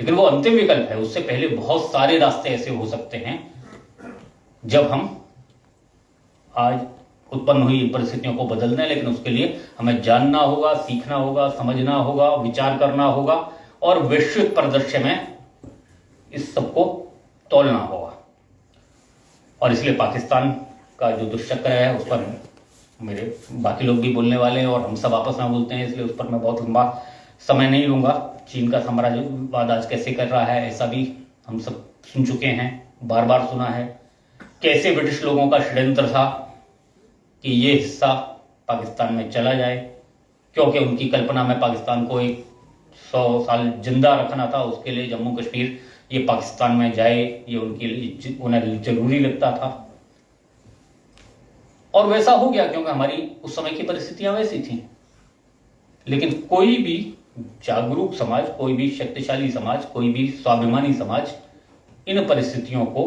लेकिन वो अंतिम विकल्प है। उससे पहले बहुत सारे रास्ते ऐसे हो सकते हैं जब हम आज उत्पन्न हुई इन परिस्थितियों को बदल दें, लेकिन उसके लिए हमें जानना होगा, सीखना होगा, समझना होगा, विचार करना होगा और वैश्विक परिदृश्य में इस सबको तोलना होगा। और इसलिए पाकिस्तान का जो दुष्चक्र है उस पर मेरे बाकी लोग भी बोलने वाले हैं और हम सब आपस में बोलते हैं, इसलिए उस पर मैं बहुत लंबा समय नहीं लूंगा। चीन का साम्राज्यवाद आज कैसे कर रहा है ऐसा भी हम सब सुन चुके हैं, बार बार सुना है। कैसे ब्रिटिश लोगों का षड्यंत्र था कि ये हिस्सा पाकिस्तान में चला जाए, क्योंकि उनकी कल्पना में पाकिस्तान को एक 100 साल जिंदा रखना था। उसके लिए जम्मू कश्मीर ये पाकिस्तान में जाए, ये उनके लिए उन्हें जरूरी लगता था और वैसा हो गया क्योंकि हमारी उस समय की परिस्थितियां वैसी थी। लेकिन कोई भी जागरूक समाज, कोई भी शक्तिशाली समाज, कोई भी स्वाभिमानी समाज इन परिस्थितियों को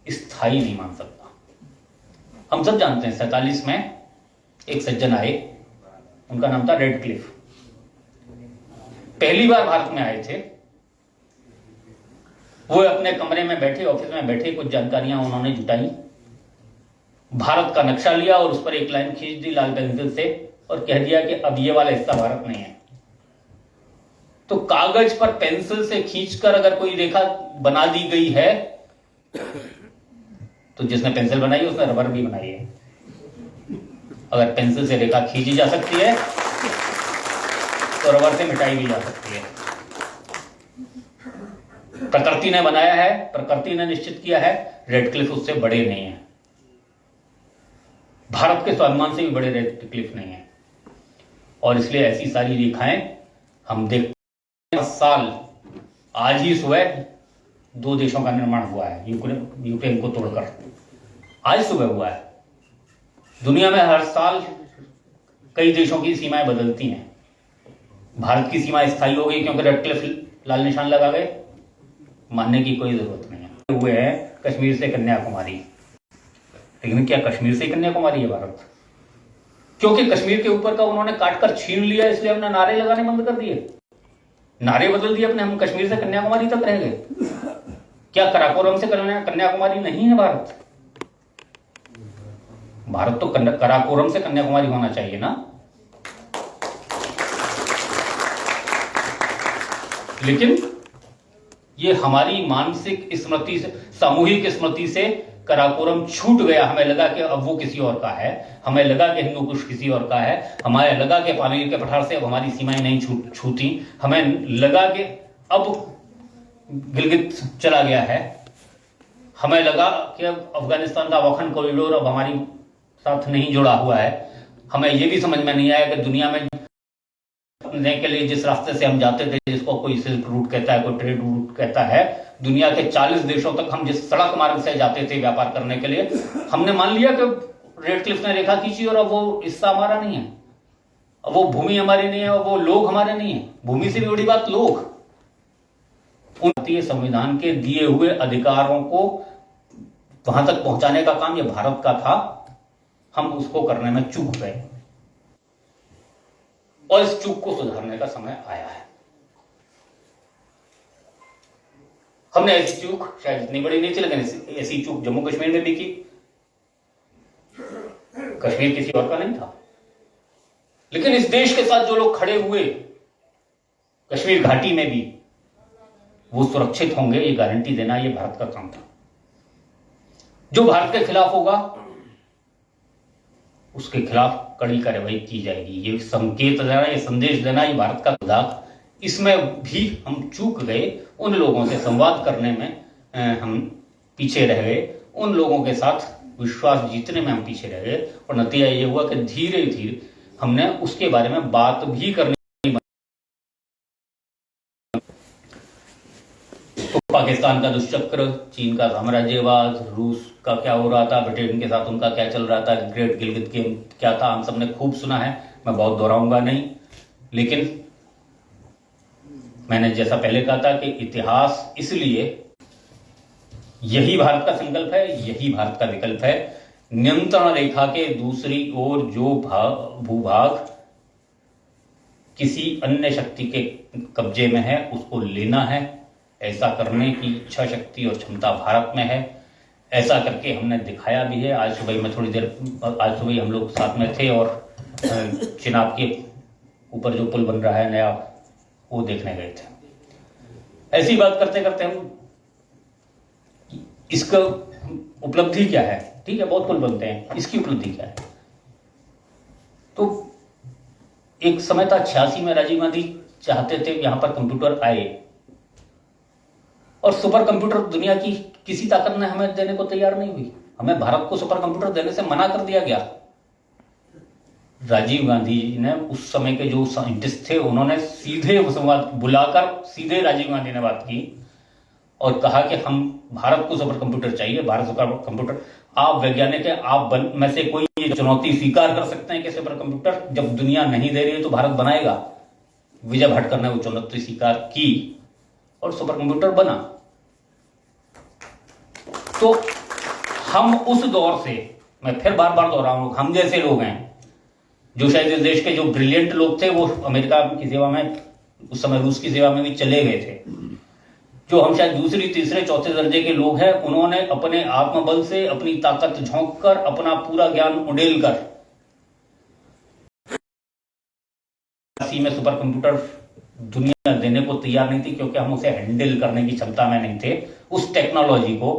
स्थायी नहीं मान सकता। हम सब जानते हैं 47 में एक सज्जन आए, उनका नाम था रेडक्लिफ। पहली बार भारत में आए थे। वो अपने कमरे में बैठे, ऑफिस में बैठे, कुछ जानकारियां उन्होंने जुटाई, भारत का नक्शा लिया और उस पर एक लाइन खींच दी लाल पेंसिल से और कह दिया कि अब ये वाला हिस्सा भारत नहीं है। तो कागज पर पेंसिल से खींचकर अगर कोई रेखा बना दी गई है तो जिसने पेंसिल बनाई है उसने रबर भी बनाई है। अगर पेंसिल से रेखा खींची जा सकती है तो रबर से मिटाई भी जा सकती है। प्रकृति ने बनाया है, प्रकृति ने निश्चित किया है, रेडक्लिफ उससे बड़े नहीं है, भारत के स्वाभिमान से भी बड़े रेडक्लिफ नहीं है। और इसलिए ऐसी सारी रेखाएं हम देखते हैं। 10 साल आज ही सुबह 2 देशों का निर्माण हुआ है, यूक्रेन को तोड़कर आज सुबह हुआ है। दुनिया में हर साल कई देशों की सीमाएं बदलती हैं। भारत की सीमा स्थायी हो गई क्योंकि रेडक्लिफ लाल निशान लगा गए, मानने की कोई जरूरत नहीं है। हुए हैं कश्मीर से कन्याकुमारी, लेकिन क्या कश्मीर से कन्याकुमारी है भारत? क्योंकि कश्मीर के ऊपर का उन्होंने काटकर छीन लिया, इसलिए हमने नारे लगाने बंद कर दिए, नारे बदल दिए अपने। हम कश्मीर से कन्याकुमारी तक रह गए। क्या कराकोरम से कन्याकुमारी नहीं है भारत? भारत तो कराकोरम से कन्याकुमारी होना चाहिए ना। लेकिन ये हमारी मानसिक स्मृति से, सामूहिक स्मृति से कराकोरम छूट गया। हमें लगा कि अब वो किसी और का है, हमें लगा कि हिंदू कुश किसी और का है, हमें लगा कि पानी के पठार से अब हमारी सीमाएं नहीं छूती, हमें लगा कि अब गिलगित चला गया है, हमें लगा कि अब अफगानिस्तान का वाखन कॉरिडोर अब हमारी साथ नहीं जुड़ा हुआ है। हमें यह भी समझ में नहीं आया कि दुनिया में के लिए जिस रास्ते से हम जाते थे, जिसको कोई सिल्क रूट कहता है, कोई ट्रेड रूट कहता है, दुनिया के 40 देशों तक हम जिस सड़क मार्ग से जाते थे व्यापार करने के लिए, हमने मान लिया कि रेडक्लिफ ने रेखा खींची और अब वो हिस्सा हमारा नहीं है, अब वो भूमि हमारी नहीं है, अब वो लोग हमारे नहीं है। भूमि से भी बड़ी बात लोग। भारतीय संविधान के दिए हुए अधिकारों को वहां तक पहुंचाने का काम यह भारत का था। हम उसको करने में चूक गए और इस चूक को सुधारने का समय आया है। हमने ऐसी चूक शायद इतनी बड़ी नहीं थी, लेकिन ऐसी चूक जम्मू कश्मीर में भी की। कश्मीर किसी और का नहीं था, लेकिन इस देश के साथ जो लोग खड़े हुए, कश्मीर घाटी में भी वो सुरक्षित होंगे, ये गारंटी देना ये भारत का काम था। जो भारत के खिलाफ होगा उसके खिलाफ कड़ी कार्रवाई की जाएगी। ये संकेत देना, ये संदेश देना, ये भारत का मजाक, इसमें भी हम चूक गए। उन लोगों से संवाद करने में हम पीछे रह गए, उन लोगों के साथ विश्वास जीतने में हम पीछे रह गए, और नतीजा ये हुआ कि धीरे धीरे हमने उसके बारे में बात भी करनी। तो पाकिस्तान का दुष्चक्र, चीन का साम्राज्यवाद, रूस का क्या हो रहा था, ब्रिटेन के साथ उनका क्या चल रहा था, ग्रेट गिलगित गेम क्या था, हम सबने खूब सुना है, मैं बहुत दोहराऊंगा नहीं। लेकिन मैंने जैसा पहले कहा था कि इतिहास इसलिए, यही भारत का संकल्प है, यही भारत का विकल्प है। नियंत्रण रेखा के दूसरी ओर जो भूभाग किसी अन्य शक्ति के कब्जे में है उसको लेना है। ऐसा करने की इच्छा शक्ति और क्षमता भारत में है। ऐसा करके हमने दिखाया भी है। आज सुबह हम लोग साथ में थे और चिनाब के ऊपर जो पुल बन रहा है नया, वो देखने गए थे। ऐसी बात करते करते हम इसका उपलब्धि क्या है, ठीक है बहुत पुल बनते हैं, इसकी उपलब्धि क्या है। तो एक समय था 86 में राजीव गांधी चाहते थे यहां पर कंप्यूटर आए, और सुपर कंप्यूटर दुनिया की किसी ताकत ने हमें देने को तैयार नहीं हुई। हमें भारत को सुपर कंप्यूटर देने से मना कर दिया गया। राजीव गांधी ने उस समय के जो साइंटिस्ट थे उन्होंने सीधे संवाद बुलाकर सीधे राजीव गांधी ने बात की और कहा कि हम भारत को सुपर कंप्यूटर चाहिए, भारत सुपर कंप्यूटर। आप वैज्ञानिक है, आप में से कोई ये चुनौती स्वीकार कर सकते हैं कि सुपर कंप्यूटर जब दुनिया नहीं दे रही है तो भारत बनाएगा। विजय भटकर ने वो चुनौती स्वीकार की और सुपर कंप्यूटर बना। तो हम उस दौर से, मैं फिर बार बार दोहराऊंगा, हम जैसे लोग हैं जो शायद इस देश के जो ब्रिलियंट लोग थे वो अमेरिका की सेवा में, उस समय रूस की सेवा में भी चले गए थे, जो हम शायद दूसरी तीसरे चौथे दर्जे के लोग हैं, उन्होंने अपने आत्मबल से अपनी ताकत झोंक कर अपना पूरा ज्ञान उड़ेल कर में सुपर कंप्यूटर दुनिया देने को तैयार नहीं थी, क्योंकि हम उसे हैंडल करने की क्षमता में नहीं थे उस टेक्नोलॉजी को।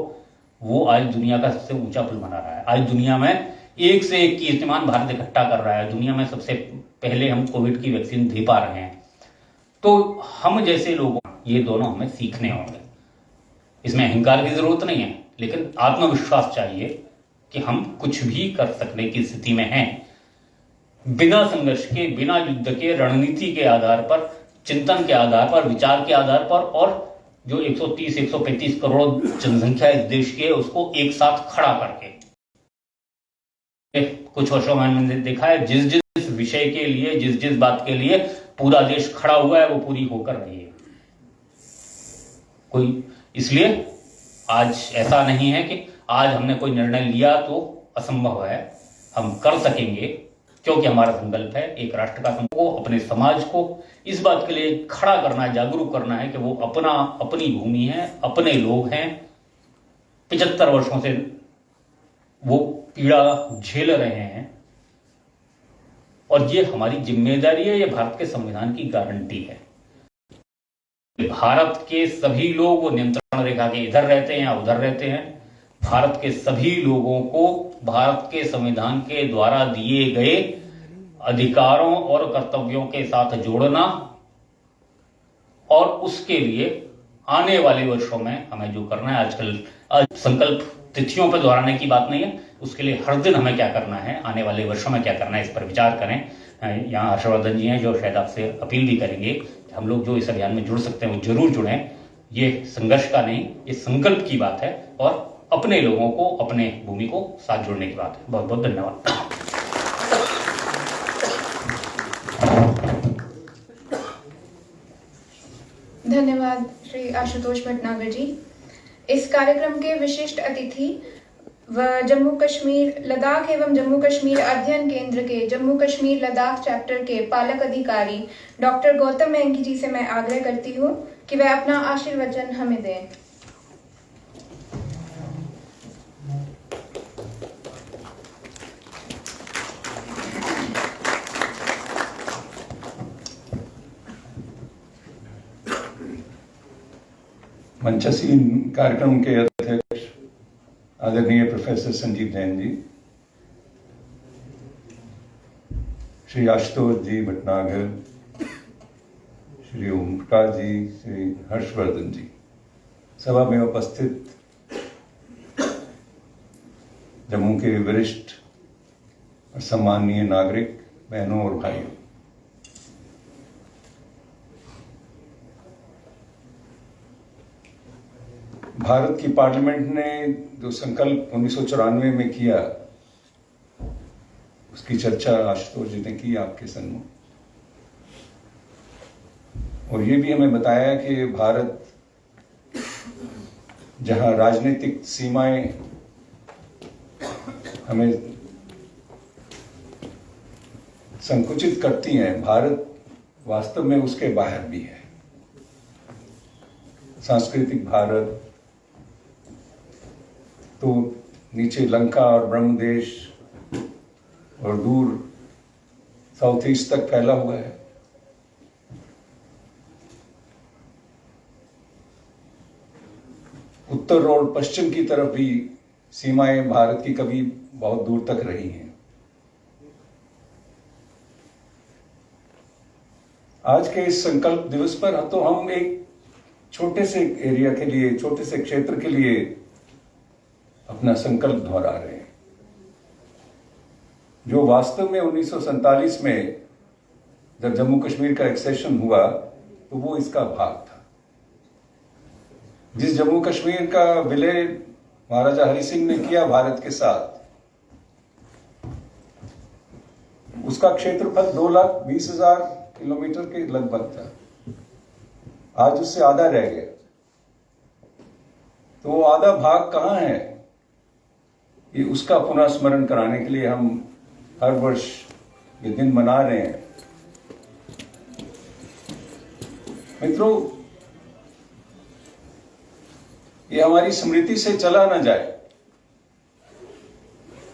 वो आज दुनिया का सबसे ऊंचा पुल बना रहा है। आज दुनिया में एक से एक कीर्तिमान भारत इकट्ठा कर रहा है। दुनिया में सबसे पहले हम कोविड की वैक्सीन दे पा रहे हैं। तो हम जैसे लोग, ये दोनों हमें सीखने होंगे। इसमें अहंकार की जरूरत नहीं है, लेकिन आत्मविश्वास चाहिए कि हम कुछ भी कर सकने की स्थिति में हैं, बिना संघर्ष के, बिना युद्ध के, रणनीति के आधार पर, चिंतन के आधार पर, विचार के आधार पर, और जो 130-135 करोड़ जनसंख्या इस देश की है उसको एक साथ खड़ा करके। कुछ वर्षों में हमने देखा है जिस जिस विषय के लिए, जिस जिस बात के लिए पूरा देश खड़ा हुआ है वो पूरी होकर रही है। कोई इसलिए आज ऐसा नहीं है कि आज हमने कोई निर्णय लिया तो असंभव है, हम कर सकेंगे, क्योंकि हमारा संकल्प है एक राष्ट्र का संकल्प को, अपने समाज को इस बात के लिए खड़ा करना है, जागरूक करना है कि वो अपनी भूमि है, अपने लोग हैं। 75 वर्षों से वो पीड़ा झेल रहे हैं और ये हमारी जिम्मेदारी है, ये भारत के संविधान की गारंटी है। भारत के सभी लोग वो नियंत्रण रेखा के इधर रहते हैं या उधर रहते हैं, भारत के सभी लोगों को भारत के संविधान के द्वारा दिए गए अधिकारों और कर्तव्यों के साथ जोड़ना, और उसके लिए आने वाले वर्षों में हमें जो करना है, आज संकल्प तिथियों पर दोहराने की बात नहीं है, उसके लिए हर दिन हमें क्या करना है, आने वाले वर्षों में क्या करना है, इस पर विचार करें। यहाँ हर्षवर्धन जी हैं जो शायद आपसे अपील भी करेंगे, हम लोग जो इस अभियान में जुड़ सकते हैं वो जरूर जुड़ें। ये संघर्ष का नहीं, ये संकल्प की बात है और अपने लोगों को, अपने भूमि को साथ जोड़ने की बात है। बहुत बहुत धन्यवाद। धन्यवाद श्री आशुतोष भटनागर जी। इस कार्यक्रम के विशिष्ट अतिथि व जम्मू कश्मीर लद्दाख एवं जम्मू कश्मीर अध्ययन केंद्र के जम्मू कश्मीर लद्दाख चैप्टर के पालक अधिकारी डॉक्टर गौतम मेंगी जी से मैं आग्रह करती हूँ कि वह अपना आशीर्वचन हमें दें। मंचासीन कार्यक्रम के अध्यक्ष आदरणीय प्रोफेसर संजीव जैन जी, श्री आशुतोष जी भटनागर, श्री ओम प्रकाश जी, श्री हर्षवर्धन जी, सभा में उपस्थित जम्मू के वरिष्ठ और सम्माननीय नागरिक बहनों और भाइयों, भारत की पार्लियामेंट ने जो संकल्प 1994 में किया, उसकी चर्चा आशुतोष जी ने की आपके सम्मुख, और ये भी हमें बताया कि भारत जहां राजनीतिक सीमाएं हमें संकुचित करती हैं, भारत वास्तव में उसके बाहर भी है। सांस्कृतिक भारत तो नीचे लंका और ब्रह्मदेश और दूर साउथ ईस्ट तक फैला हुआ है। उत्तर और पश्चिम की तरफ भी सीमाएं भारत की कभी बहुत दूर तक रही हैं। आज के इस संकल्प दिवस पर तो हम एक छोटे से एरिया के लिए, छोटे से क्षेत्र के लिए अपना संकल्प दोहरा रहे हैं, जो वास्तव में 1947 में जब जम्मू कश्मीर का एक्सेशन हुआ तो वो इसका भाग था। जिस जम्मू कश्मीर का विलय महाराजा हरि सिंह ने किया भारत के साथ, उसका क्षेत्रफल 2,20,000 किलोमीटर के लगभग था। आज उससे आधा रह गया। तो वो आधा भाग कहां है, ये उसका पुनः स्मरण कराने के लिए हम हर वर्ष ये दिन मना रहे हैं। मित्रों, ये हमारी स्मृति से चला ना जाए।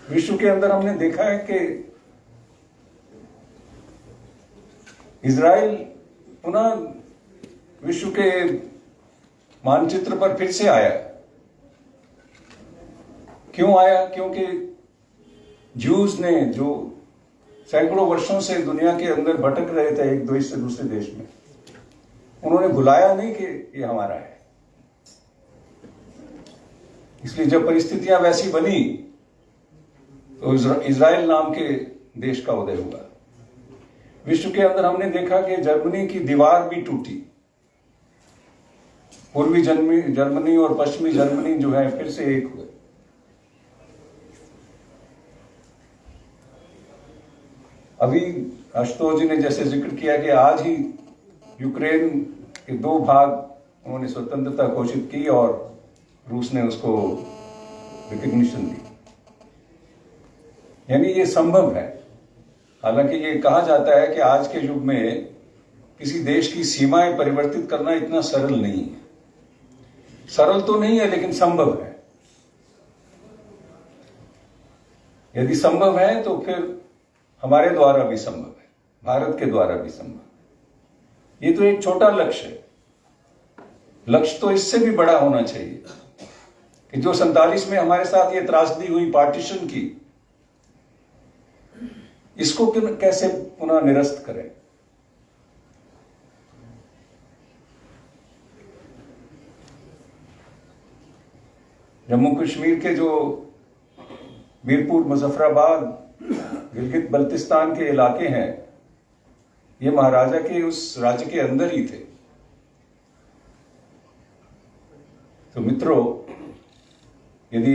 विश्व के अंदर हमने देखा है कि इजराइल पुनः विश्व के मानचित्र पर फिर से आया। क्यों आया? क्योंकि ज्यूज ने, जो सैकड़ों वर्षों से दुनिया के अंदर भटक रहे थे एक देश से दूसरे देश में, उन्होंने भुलाया नहीं कि ये हमारा है। इसलिए जब परिस्थितियां वैसी बनी तो इजराइल नाम के देश का उदय हुआ। विश्व के अंदर हमने देखा कि जर्मनी की दीवार भी टूटी। पूर्वी जर्मनी और पश्चिमी जर्मनी जो है फिर से एक हुए। अभी आशुतोष जी ने जैसे जिक्र किया कि आज ही यूक्रेन के 2 भाग उन्होंने स्वतंत्रता घोषित की और रूस ने उसको रिकग्निशन दी। यानी ये संभव है। हालांकि ये कहा जाता है कि आज के युग में किसी देश की सीमाएं परिवर्तित करना इतना सरल नहीं है। सरल तो नहीं है, लेकिन संभव है। यदि संभव है तो फिर हमारे द्वारा भी संभव है, भारत के द्वारा भी संभव। ये तो एक छोटा लक्ष्य है। लक्ष्य तो इससे भी बड़ा होना चाहिए कि जो 47 में हमारे साथ ये त्रासदी हुई पार्टीशन की, इसको कैसे पुनः निरस्त करें। जम्मू कश्मीर के जो मीरपुर, मुजफ्फराबाद, गिलगित बल्तिस्तान के इलाके हैं, ये महाराजा के उस राज्य के अंदर ही थे। तो मित्रों, यदि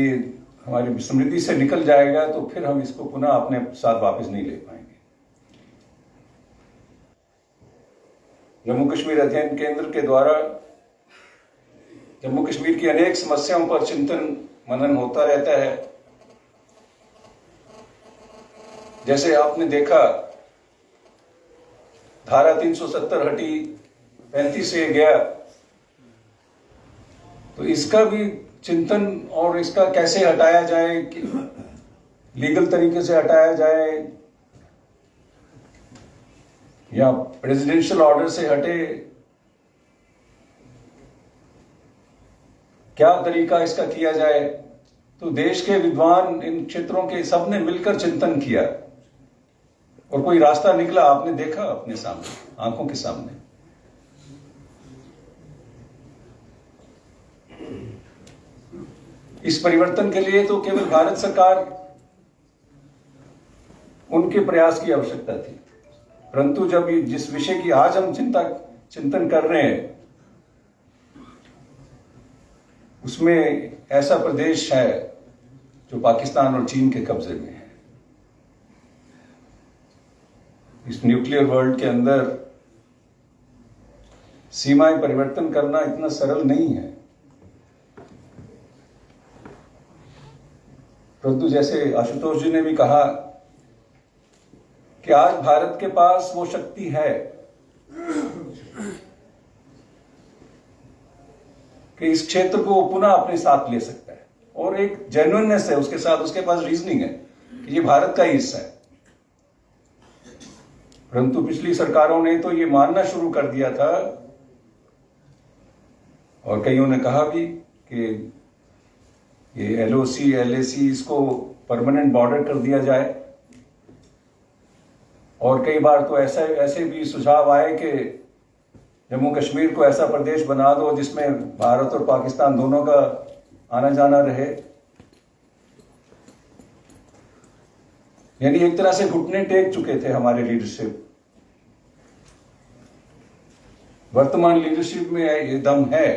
हमारी स्मृति से निकल जाएगा तो फिर हम इसको पुनः अपने साथ वापस नहीं ले पाएंगे। जम्मू कश्मीर अध्ययन केंद्र के द्वारा जम्मू कश्मीर की अनेक समस्याओं पर चिंतन मनन होता रहता है। जैसे आपने देखा, धारा 370 हटी, 35 से गया, तो इसका भी चिंतन और इसका कैसे हटाया जाए, कि लीगल तरीके से हटाया जाए या प्रेसिडेंशियल ऑर्डर से हटे, क्या तरीका इसका किया जाए, तो देश के विद्वान इन क्षेत्रों के सबने मिलकर चिंतन किया और कोई रास्ता निकला। आपने देखा अपने सामने, आंखों के सामने। इस परिवर्तन के लिए तो केवल भारत सरकार, उनके प्रयास की आवश्यकता थी, परंतु जब जिस विषय की आज हम चिंतन कर रहे हैं, उसमें ऐसा प्रदेश है जो पाकिस्तान और चीन के कब्जे में है। इस न्यूक्लियर वर्ल्ड के अंदर सीमाएं परिवर्तन करना इतना सरल नहीं है, परंतु जैसे आशुतोष जी ने भी कहा कि आज भारत के पास वो शक्ति है कि इस क्षेत्र को पुनः अपने साथ ले सकता है, और एक जेन्युइननेस है उसके साथ, उसके पास रीजनिंग है कि ये भारत का ही हिस्सा है। परंतु पिछली सरकारों ने तो ये मानना शुरू कर दिया था, और कईयों ने कहा भी कि ये LOC, LAC इसको परमानेंट बॉर्डर कर दिया जाए, और कई बार तो ऐसे भी सुझाव आए कि जम्मू कश्मीर को ऐसा प्रदेश बना दो जिसमें भारत और पाकिस्तान दोनों का आना जाना रहे। यानी एक तरह से घुटने टेक चुके थे हमारे लीडरशिप। वर्तमान लीडरशिप में ये दम है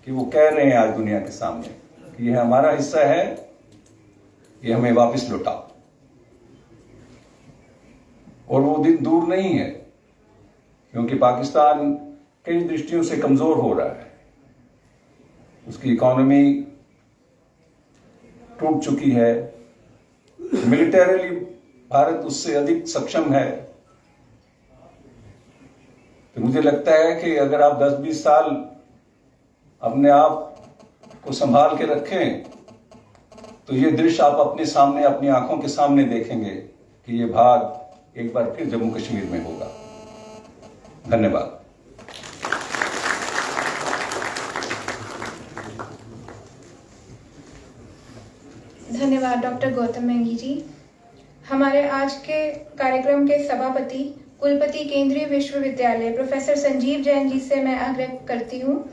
कि वो कह रहे हैं आज दुनिया के सामने कि ये हमारा हिस्सा है, ये हमें वापस लौटाओ। और वो दिन दूर नहीं है, क्योंकि पाकिस्तान कई दृष्टियों से कमजोर हो रहा है। उसकी इकोनॉमी टूट चुकी है, मिलिटरीली भारत उससे अधिक सक्षम है। तो मुझे लगता है कि अगर आप 10-20 साल अपने आप को संभाल के रखें, तो ये दृश्य आप अपने सामने, अपनी आंखों के सामने देखेंगे कि ये भाग एक बार फिर जम्मू कश्मीर में होगा। धन्यवाद। धन्यवाद डॉक्टर गौतम मेंगी जी। हमारे आज के कार्यक्रम के सभापति कुलपति केंद्रीय विश्वविद्यालय प्रोफेसर संजीव जैन जी से मैं आग्रह करती हूँ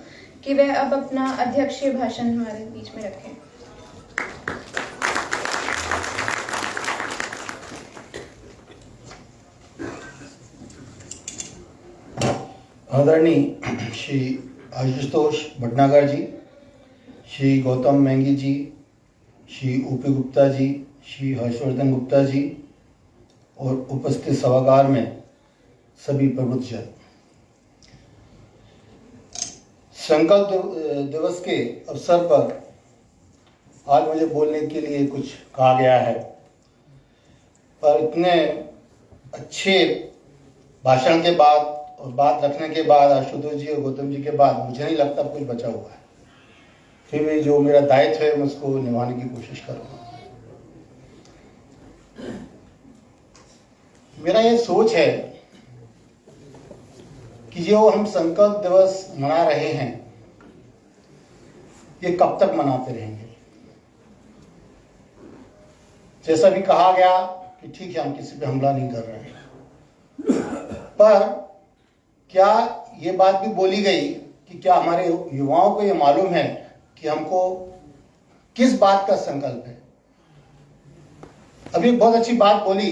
कि वे अब अपना अध्यक्षीय भाषण हमारे बीच में रखें। आदरणीय श्री आशुतोष भटनागर जी, श्री गौतम मेंगी जी, श्री ओपी गुप्ता जी, श्री हर्षवर्धन गुप्ता जी और उपस्थित सभागार में सभी प्रबुद्धजन, संकल्प दिवस के अवसर पर आज मुझे बोलने के लिए कुछ कहा गया है, पर इतने अच्छे भाषण के बाद और बात रखने के बाद आशुतोष जी और गौतम जी के बाद मुझे नहीं लगता कुछ बचा हुआ है। फिर भी जो मेरा दायित्व है मैं उसको निभाने की कोशिश करूंगा। मेरा ये सोच है कि जो हम संकल्प दिवस मना रहे हैं, ये कब तक मनाते रहेंगे। जैसा भी कहा गया कि ठीक है हम किसी पे हमला नहीं कर रहे हैं, पर क्या ये बात भी बोली गई कि क्या हमारे युवाओं को ये मालूम है कि हमको किस बात का संकल्प है। अभी बहुत अच्छी बात बोली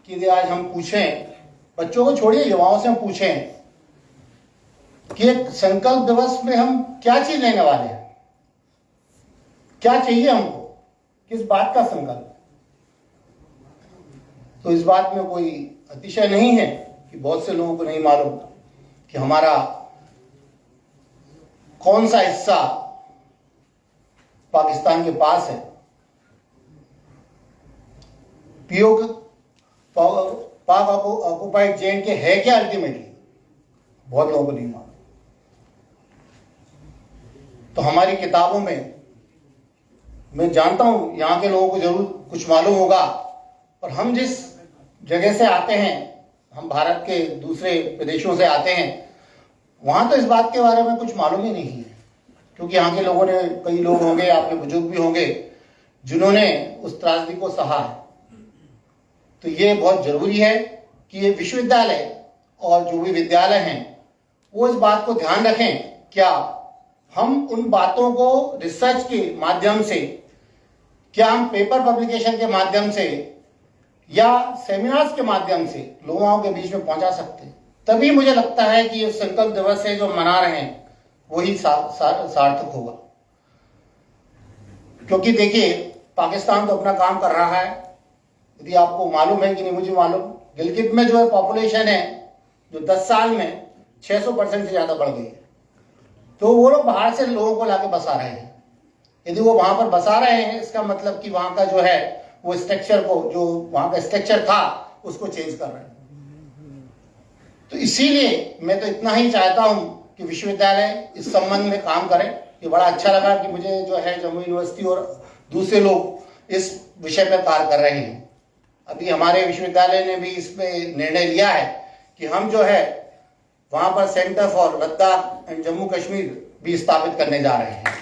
कि आज हम पूछें, बच्चों को छोड़िए युवाओं से हम पूछें कि एक संकल्प दिवस में हम क्या चीज लेने वाले हैं, क्या चाहिए हमको, किस बात का संकल्प। तो इस बात में कोई अतिशय नहीं है कि बहुत से लोगों को नहीं मालूम कि हमारा कौन सा हिस्सा पाकिस्तान के पास है। पाक ऑक्युपाइड जेएंड के है क्या अल्टीमेटली, बहुत लोगों को नहीं मालूम। तो हमारी किताबों में, मैं जानता हूं यहां के लोगों को जरूर कुछ मालूम होगा, पर हम जिस जगह से आते हैं, हम भारत के दूसरे प्रदेशों से आते हैं, वहां तो इस बात के बारे में कुछ मालूम ही नहीं है। क्योंकि यहाँ के लोगों ने, कई लोग होंगे, आपके बुजुर्ग भी होंगे जिन्होंने उस त्रासदी को सहा है। तो ये बहुत जरूरी है कि ये विश्वविद्यालय और जो भी विद्यालय हैं वो इस बात को ध्यान रखें, क्या हम उन बातों को रिसर्च के माध्यम से, क्या हम पेपर पब्लिकेशन के माध्यम से या सेमिनार्स के माध्यम से लोगों के बीच में पहुंचा सकते हैं। तभी मुझे लगता है कि ये संकल्प दिवस है जो मना रहे हैं वही सार्थक होगा। क्योंकि देखिए, पाकिस्तान तो अपना काम कर रहा है। यदि आपको मालूम है कि नहीं मुझे मालूम, गिलगित में जो है पॉपुलेशन है जो 10 साल में 600% से ज्यादा बढ़ गई है। तो वो लोग बाहर से लोगों को लाके बसा रहे हैं। यदि वो वहां पर बसा रहे हैं, इसका मतलब कि वहां का जो है वो स्ट्रक्चर को, जो वहां का स्ट्रक्चर था उसको चेंज कर रहे हैं। तो इसीलिए मैं तो इतना ही चाहता हूं कि विश्वविद्यालय इस संबंध में काम करे। ये बड़ा अच्छा लगा कि मुझे जो है जम्मू यूनिवर्सिटी और दूसरे लोग इस विषय पर कार्य कर रहे हैं। अभी हमारे विश्वविद्यालय ने भी इस पे निर्णय लिया है कि हम जो है वहां पर centre for Ladakh and Jammu Kashmir भी स्थापित करने जा रहे हैं,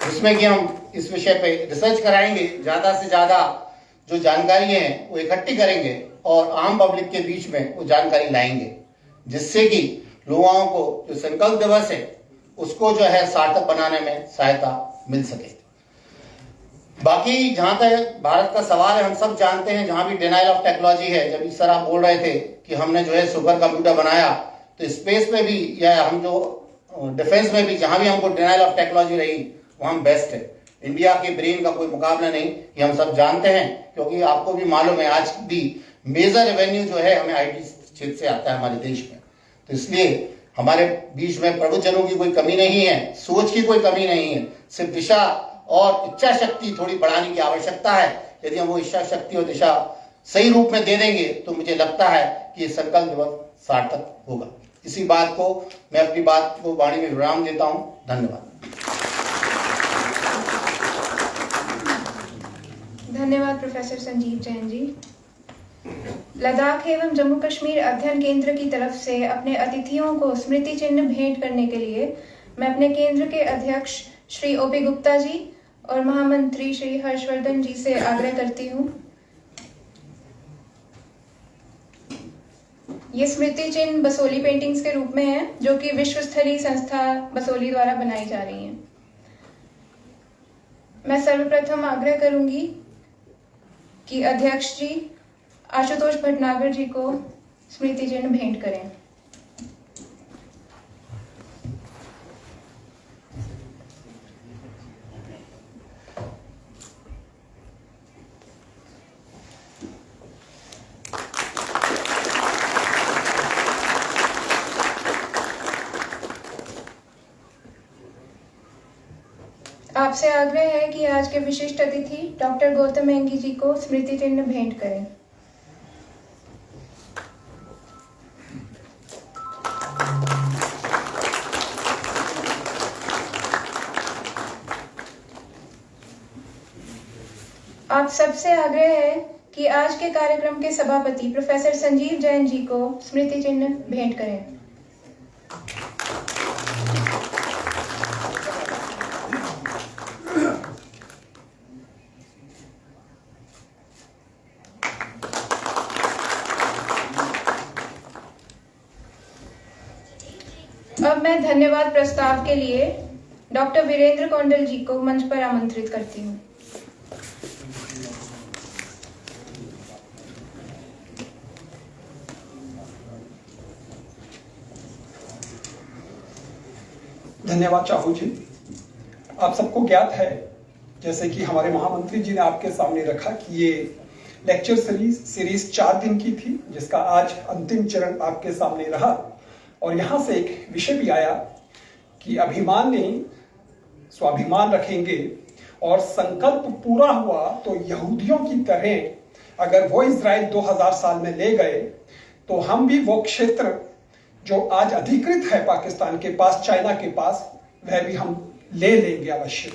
जिसमें कि हम इस विषय पे रिसर्च कराएंगे, ज्यादा से ज्यादा जो जानकारी है वो इकट्ठी करेंगे और आम पब्लिक के बीच में वो जानकारी लाएंगे, जिससे कि लोगों को जो संकल्प दिवस है उसको जो है सार्थक बनाने में सहायता मिल सके। बाकी जहां तक भारत का सवाल है, हम सब जानते हैं जहां भी डिनाइल ऑफ टेक्नोलॉजी है, जब इस तरह बोल रहे थे कि हमने जो है सुपर कंप्यूटर बनाया, तो स्पेस में भी या हम जो डिफेंस में भी जहां भी हमको डिनाइल ऑफ टेक्नोलॉजी रही वहां हम बेस्ट है। इंडिया के ब्रेन का कोई मुकाबला नहीं, ये हम सब जानते हैं। क्योंकि आपको भी मालूम है आज भी मेजर रेवेन्यू जो है हमें आईटी क्षेत्र से आता है हमारे देश में। तो इसलिए हमारे बीच में प्रबुद्धजनों की कोई कमी नहीं है, सोच की कोई कमी नहीं है, सिर्फ दिशा और इच्छा शक्ति थोड़ी बढ़ाने की आवश्यकता है। यदि हम वो इच्छा शक्ति और दिशा सही रूप में दे देंगे तो मुझे लगता है कि ये संकल्प दिवस सार्थक होगा। इसी बात को मैं अपनी बात को वाणी में विराम देता हूं। धन्यवाद। धन्यवाद प्रोफेसर संजीव जैन जी। लद्दाख एवं जम्मू कश्मीर अध्ययन केंद्र की तरफ से अपने अतिथियों को स्मृति चिन्ह भेंट करने के लिए मैं अपने केंद्र के अध्यक्ष श्री ओपी गुप्ता जी और महामंत्री श्री हर्षवर्धन जी से आग्रह करती हूँ। ये स्मृति चिन्ह बसोली पेंटिंग्स के रूप में है, जो कि विश्व स्तरीय संस्था बसोली द्वारा बनाई जा रही हैं। मैं सर्वप्रथम आग्रह करूंगी कि अध्यक्ष जी आशुतोष भटनागर जी को स्मृति चिन्ह भेंट करें। आपसे आग्रह है कि आज के विशिष्ट अतिथि डॉक्टर गौतम मेंगी जी को स्मृति चिन्ह भेंट करें। आप सबसे आग्रह है कि आज के कार्यक्रम के सभापति प्रोफेसर संजीव जैन जी को स्मृति चिन्ह भेंट करें। अब मैं धन्यवाद प्रस्ताव के लिए डॉक्टर वीरेंद्र कौंडल जी को मंच पर आमंत्रित करती हूँ। धन्यवाद चाहू जी। आप सबको ज्ञात है, जैसे कि हमारे महामंत्री जी ने आपके सामने रखा, कि ये लेक्चर सीरीज 4 दिन की थी, जिसका आज अंतिम चरण आपके सामने रहा। और यहाँ से एक विषय भी आया कि अभिमान नहीं स्वाभिमान रखेंगे, और संकल्प पूरा हुआ तो यहूदियों की तरह अगर वो इजराइल 2000 साल में ले गए तो हम भी वो क्षेत्र जो आज अधिकृत है पाकिस्तान के पास, चाइना के पास, वह भी हम ले लेंगे अवश्य।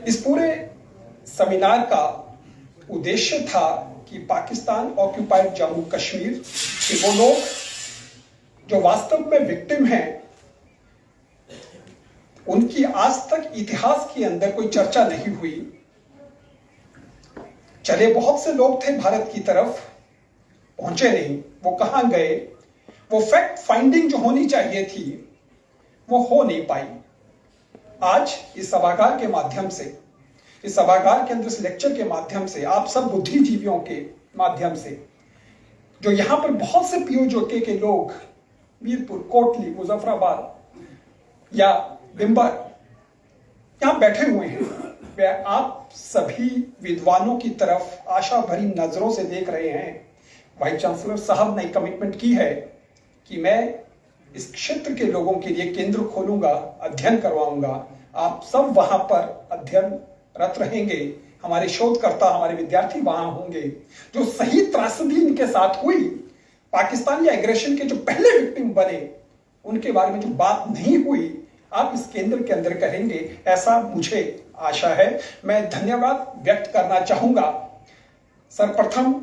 इस पूरे सेमिनार का उद्देश्य था कि पाकिस्तान ऑक्यूपाइड जम्मू कश्मीर के वो लोग जो वास्तव में विक्टिम हैं, उनकी आज तक इतिहास के अंदर कोई चर्चा नहीं हुई। चले बहुत से लोग थे भारत की तरफ, पहुंचे नहीं। वो कहां गए? वो फैक्ट फाइंडिंग जो होनी चाहिए थी वो हो नहीं पाई। आज इस सभागार के माध्यम से, इस सभागार के अंदर इस लेक्चर के माध्यम से, आप सब बुद्धिजीवियों के माध्यम से, जो यहां पर बहुत से पीओजेके के लोग मीरपुर, कोटली, मुजफ्फराबाद या बिम्बर यहां बैठे हुए हैं, वे आप सभी विद्वानों की तरफ आशा भरी नजरों से देख रहे हैं। वाइस चांसलर साहब ने कमिटमेंट की है कि मैं इस क्षेत्र के लोगों के लिए केंद्र खोलूंगा, अध्ययन करवाऊंगा। आप सब वहां पर अध्ययनरत रहेंगे, हमारे शोधकर्ता, हमारे विद्यार्थी वहां होंगे। जो सही त्रासदी इनके साथ हुई, पाकिस्तानी एग्रेशन के जो पहले विक्टिम बने, उनके बारे में जो बात नहीं हुई, आप इस केंद्र के अंदर करेंगे, ऐसा मुझे आशा है। मैं धन्यवाद व्यक्त करना चाहूंगा सर्वप्रथम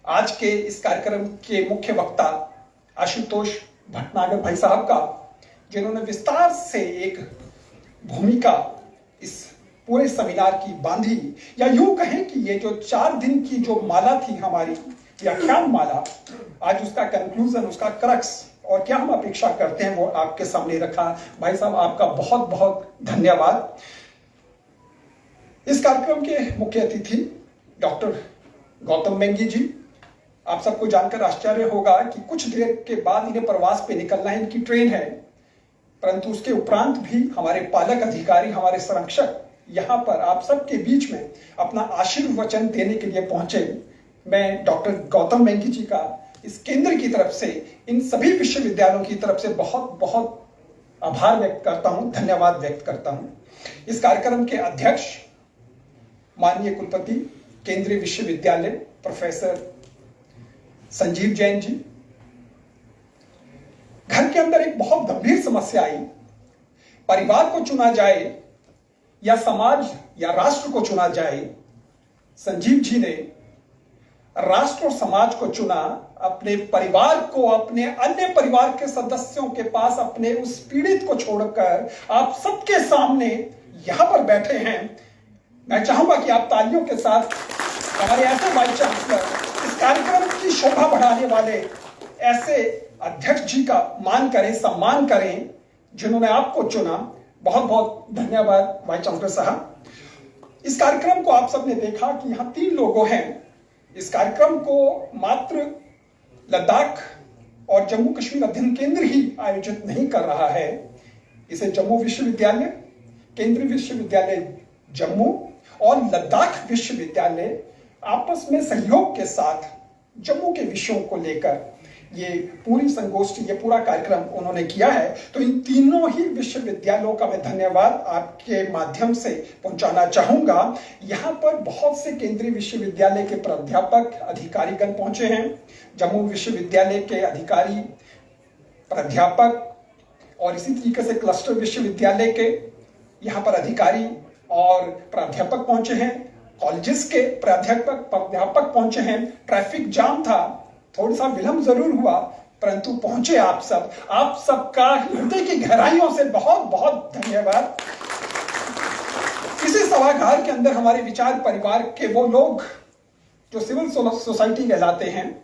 आज के इस कार्यक्रम के मुख्य वक्ता आशुतोष भटनागर भाई साहब का, जिन्होंने विस्तार से एक भूमिका इस पूरे सेमिनार की बांधी, या यूं कहें कि ये जो 4 दिन की जो माला थी हमारी व्याख्यान माला, आज उसका कंक्लूजन, उसका क्रक्स और क्या हम अपेक्षा करते हैं वो आपके सामने रखा। भाई साहब, आपका बहुत बहुत धन्यवाद। इस कार्यक्रम के मुख्य अतिथि डॉक्टर गौतम मेंगी जी, आप सबको जानकर आश्चर्य होगा कि कुछ देर के बाद इन्हें प्रवास पे निकलना है, इनकी ट्रेन है, परंतु उसके उपरांत भी हमारे पालक अधिकारी, हमारे संरक्षक यहां पर आप सबके बीच में अपना आशीर्वचन देने के लिए पहुंचे। मैं डॉक्टर गौतम मेंगी जी का इस केंद्र की तरफ से, इन सभी विश्वविद्यालयों की तरफ से बहुत बहुत आभार व्यक्त करता हूं, धन्यवाद व्यक्त करता हूं। इस कार्यक्रम के अध्यक्ष माननीय कुलपति केंद्रीय विश्वविद्यालय प्रोफेसर संजीव जैन जी, घर के अंदर एक बहुत गंभीर समस्या आई, परिवार को चुना जाए या समाज या राष्ट्र को चुना जाए। संजीव जी ने राष्ट्र और समाज को चुना, अपने परिवार को, अपने अन्य परिवार के सदस्यों के पास, अपने उस पीड़ित को छोड़कर आप सबके सामने यहां पर बैठे हैं। मैं चाहूंगा कि आप तालियों के साथ हमारे ऐसे वाइस चांसलर, इस कार्यक्रम की शोभा बढ़ाने वाले ऐसे अध्यक्ष जी का मान करें, सम्मान करें, जिन्होंने आपको चुना। बहुत बहुत धन्यवाद वाइस चांसलर साहब। इस कार्यक्रम को आप सबने देखा कि यहां 3 लोगों हैं। इस कार्यक्रम को मात्र लद्दाख और जम्मू कश्मीर अध्ययन केंद्र ही आयोजित नहीं कर रहा है, इसे जम्मू विश्वविद्यालय, केंद्रीय विश्वविद्यालय जम्मू और लद्दाख विश्वविद्यालय आपस में सहयोग के साथ जम्मू के विषयों को लेकर ये पूरी संगोष्ठी, ये पूरा कार्यक्रम उन्होंने किया है। तो इन तीनों ही विश्वविद्यालयों का मैं धन्यवाद आपके माध्यम से पहुंचाना चाहूंगा। यहाँ पर बहुत से केंद्रीय विश्वविद्यालय के प्राध्यापक, अधिकारीगण पहुंचे हैं। जम्मू विश्वविद्यालय के अधिकारी, प्राध्यापक और इसी तरीके से क्लस्टर विश्वविद्यालय के यहाँ पर अधिकारी और प्राध्यापक पहुंचे हैं। कॉलेजेस के प्राध्यापक पहुंचे हैं। ट्रैफिक जाम था, थोड़ा सा विलंब जरूर हुआ, परंतु पहुंचे आप सब। आप सबका हृदय की गहराइयों से बहुत बहुत धन्यवाद। इसी सभागार के अंदर हमारे विचार परिवार के वो लोग जो सिविल सोसाइटी कहलाते हैं,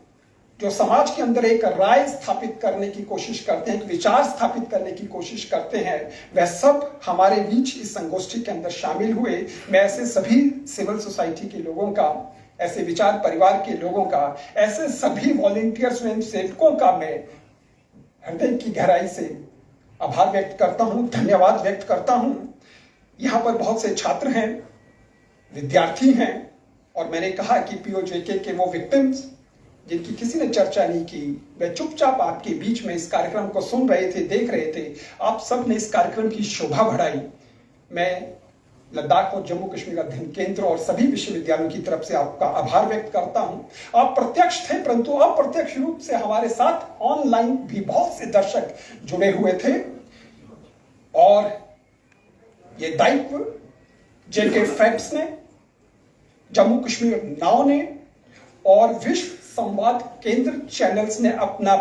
जो समाज के अंदर एक राय स्थापित करने की कोशिश करते हैं, एक विचार स्थापित करने की कोशिश करते हैं, वह सब हमारे बीच इस संगोष्ठी के अंदर शामिल हुए। मैं ऐसे सभी सिविल सोसाइटी के लोगों का, ऐसे विचार परिवार के लोगों का, ऐसे सभी वॉलेंटियर स्वयं सेवकों का मैं हृदय की गहराई से आभार व्यक्त करता हूं, धन्यवाद व्यक्त करता हूं। यहां पर बहुत से छात्र हैं, विद्यार्थी हैं, और मैंने कहा कि पीओजेके के वो विक्टिम्स जिनकी किसी ने चर्चा नहीं की, वे चुपचाप आपके बीच में इस कार्यक्रम को सुन रहे थे, देख रहे थे। आप सब ने इस कार्यक्रम की शोभा बढ़ाई। मैं लद्दाख और जम्मू कश्मीर अध्ययन केंद्र और सभी विश्वविद्यालयों की तरफ से आपका आभार व्यक्त करता हूं। आप प्रत्यक्ष थे, परंतु अप्रत्यक्ष रूप से हमारे साथ ऑनलाइन भी बहुत से दर्शक जुड़े हुए थे, और ये दायित्व जेके फैक्ट्स ने, जम्मू कश्मीर नाउ ने और विश्व संवाद केंद्र चैनल्स ने अपना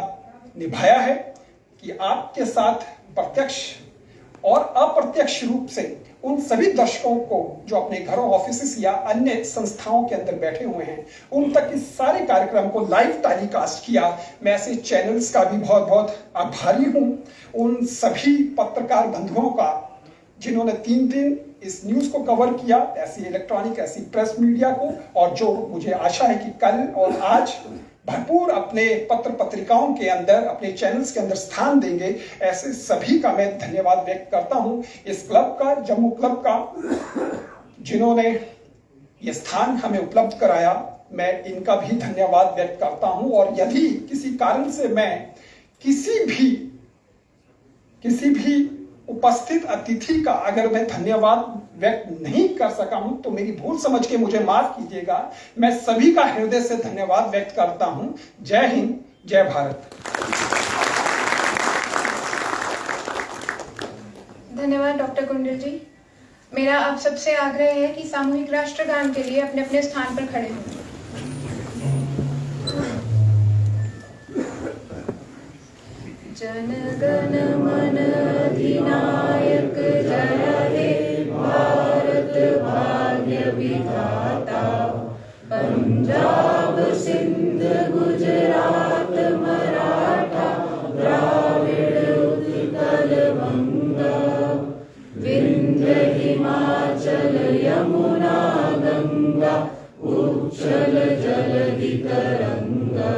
निभाया है कि आपके साथ प्रत्यक्ष और अप्रत्यक्ष रूप से उन सभी दर्शकों को जो अपने घरों, ऑफिस या अन्य संस्थाओं के अंदर बैठे हुए हैं, उन तक इस सारे कार्यक्रम को लाइव टेलीकास्ट किया। मैं ऐसे चैनल्स का भी बहुत बहुत आभारी हूं, उन सभी पत्रकार बंधुओं का जिन्होंने 3 दिन इस न्यूज को कवर किया, ऐसी इलेक्ट्रॉनिक, ऐसी प्रेस मीडिया को, और जो मुझे आशा है कि कल और आज भरपूर अपने पत्र पत्रिकाओं के अंदर, अपने चैनल्स के अंदर स्थान देंगे। ऐसे सभी का मैं धन्यवाद व्यक्त करता हूं। इस क्लब का, जम्मू क्लब का, जिन्होंने ये स्थान हमें उपलब्ध कराया, मैं इनका भी धन्यवाद व्यक्त करता हूं। और यदि किसी कारण से मैं किसी भी उपस्थित अतिथि का अगर मैं धन्यवाद व्यक्त नहीं कर सका हूं तो मेरी भूल समझ के मुझे माफ कीजिएगा। मैं सभी का हृदय से धन्यवाद व्यक्त करता हूं। जय हिंद, जय भारत। धन्यवाद डॉक्टर कुंडल जी। मेरा आप सबसे आग्रह है कि सामूहिक राष्ट्रगान के लिए अपने अपने स्थान पर खड़े हों। जन गण मन अधिनायक जय हे भारत भाग्य विधाता, पंजाब सिंध गुजरात मराठा द्राविड़ उत्कल बंगा, विंध्य हिमाचल यमुना गंगा उच्चल जलधि तरंगा,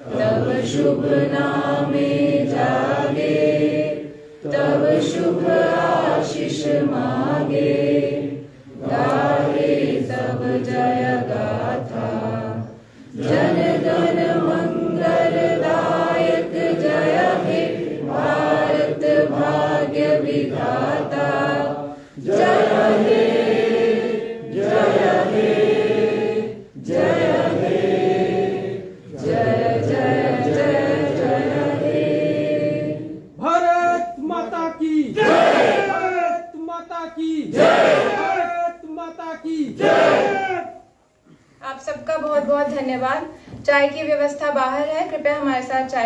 तब शुभ नामे जागे, तब शुभ आशीष मागे, गाहे सब जय गाथा, जन गण मंगल दायक जय हे भारत भाग्य विधाता, जय हे, जय हे, जय हे, जय जय जय जय हे। भारत माता की जय, भारत माता की जय, भारत माता की जय। आप सबका बहुत बहुत धन्यवाद। चाय की व्यवस्था बाहर है, कृपया हमारे साथ चाय